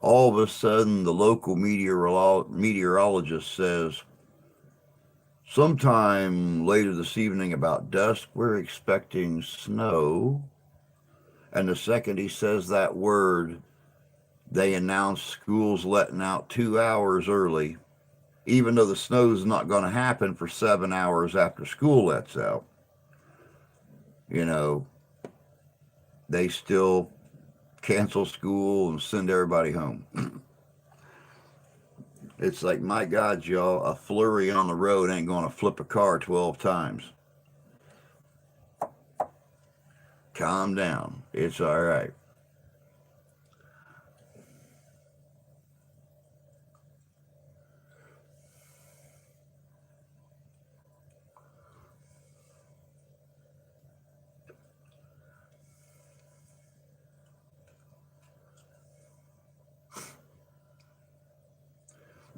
All of a sudden, the local meteorologist says, sometime later this evening about dusk, we're expecting snow. And the second he says that word, they announce school's letting out 2 hours early, even though the snow's not going to happen for 7 hours after school lets out. You know, they still cancel school and send everybody home. It's like, my God, y'all, a flurry on the road ain't going to flip a car 12 times. Calm down. It's all right.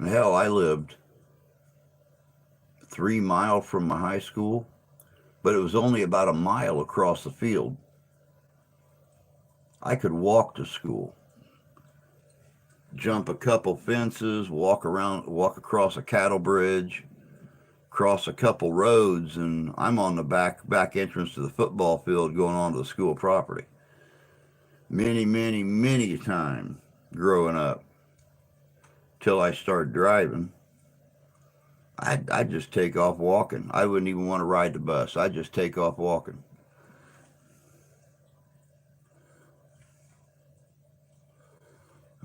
And hell, I lived 3 miles from my high school, but it was only about a mile across the field. I could walk to school, jump a couple fences, walk across a cattle bridge, cross a couple roads, and I'm on the back entrance to the football field going onto the school property. Many times growing up, till I started driving, I'd just take off walking. I wouldn't even want to ride the bus. I'd just take off walking.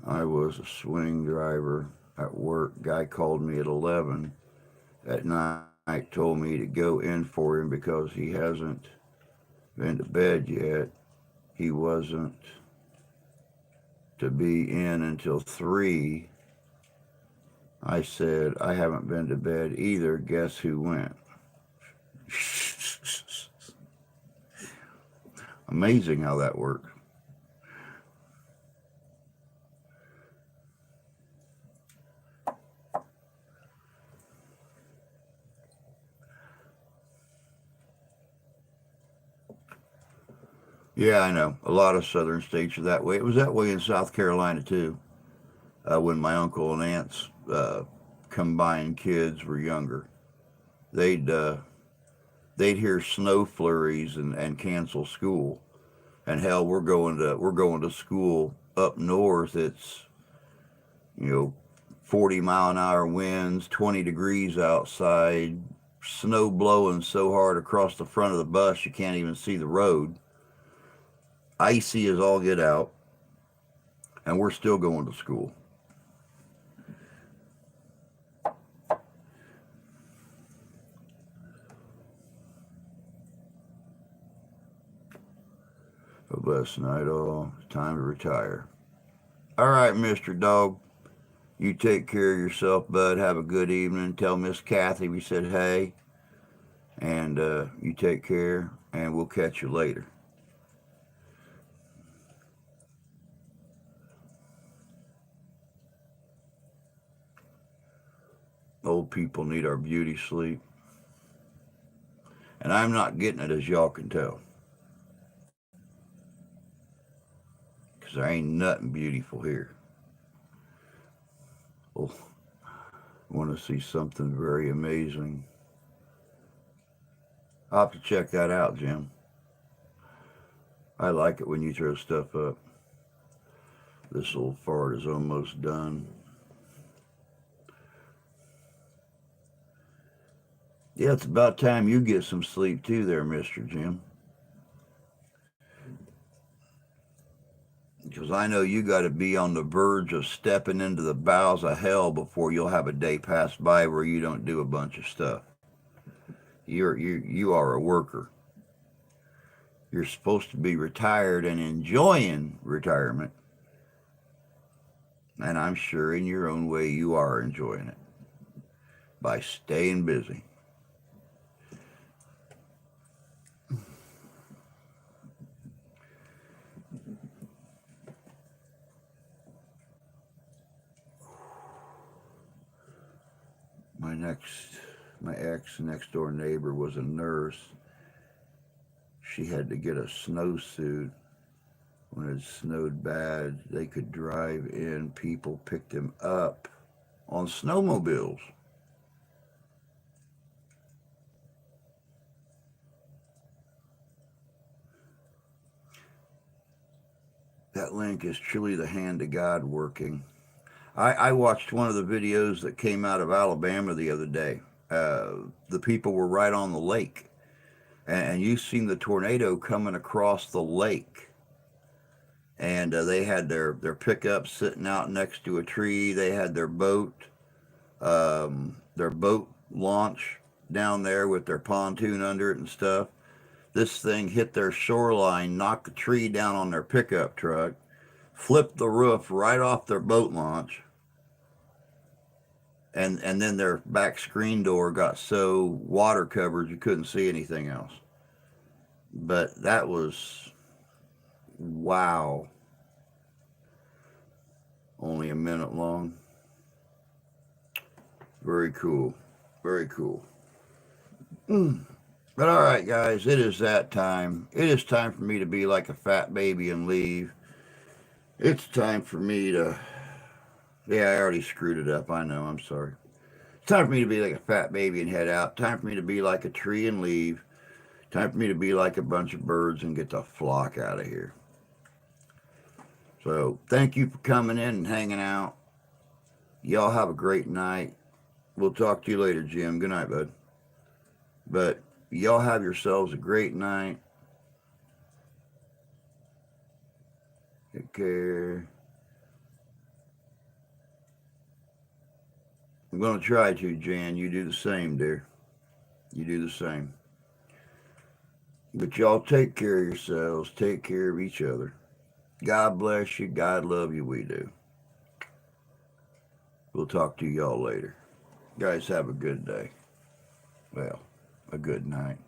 I was a swing driver at work. Guy called me at 11 at night, told me to go in for him because he hasn't been to bed yet. He wasn't to be in until 3. I said, I haven't been to bed either. Guess who went? Amazing how that works. Yeah, I know. A lot of southern states are that way. It was that way in South Carolina too, when my uncle and aunts combined kids were younger. They'd uh, they'd hear snow flurries and cancel school. And hell, we're going to school up north. It's you know 40-mile-an-hour winds, 20 degrees outside, snow blowing so hard across the front of the bus you can't even see the road. Icy as all get out, and we're still going to school. A blessed night all. It's time to retire. All right, Mr. Dog. You take care of yourself, bud. Have a good evening. Tell Miss Kathy we said hey, and you take care, and we'll catch you later. Old people need our beauty sleep, and I'm not getting it as y'all can tell, because there ain't nothing beautiful here. Oh, want to see something very amazing? I'll have to check that out, Jim. I like it when you throw stuff up. This little fart is almost done. Yeah, it's about time you get some sleep too, there, Mr. Jim. Because I know you got to be on the verge of stepping into the bowels of hell before you'll have a day pass by where you don't do a bunch of stuff. You are a worker. You're supposed to be retired and enjoying retirement, and I'm sure in your own way you are enjoying it by staying busy. My next, my ex next door neighbor was a nurse. She had to get a snowsuit when it snowed bad. They could drive in. People picked them up on snowmobiles. That link is truly the hand of God working. I watched one of the videos that came out of Alabama the other day. The people were right on the lake, and you seen the tornado coming across the lake. And they had their pickup sitting out next to a tree. They had their boat launch down there with their pontoon under it and stuff. This thing hit their shoreline, knocked the tree down on their pickup truck, flipped the roof right off their boat launch, and then their back screen door got so water covered you couldn't see anything else. But that was wow, only a minute long. Very cool. Very cool. But all right, guys, it is that time. It is time for me to be like a fat baby and leave. It's time for me to. Yeah, I already screwed it up. I know. I'm sorry. It's time for me to be like a fat baby and head out. Time for me to be like a tree and leave. Time for me to be like a bunch of birds and get the flock out of here. So, thank you for coming in and hanging out. Y'all have a great night. We'll talk to you later, Jim. Good night, bud. But y'all have yourselves a great night. Take care. I'm going to try to, Jan. You do the same, dear. You do the same. But y'all take care of yourselves. Take care of each other. God bless you. God love you. We do. We'll talk to y'all later. Guys, have a good day. Well, a good night.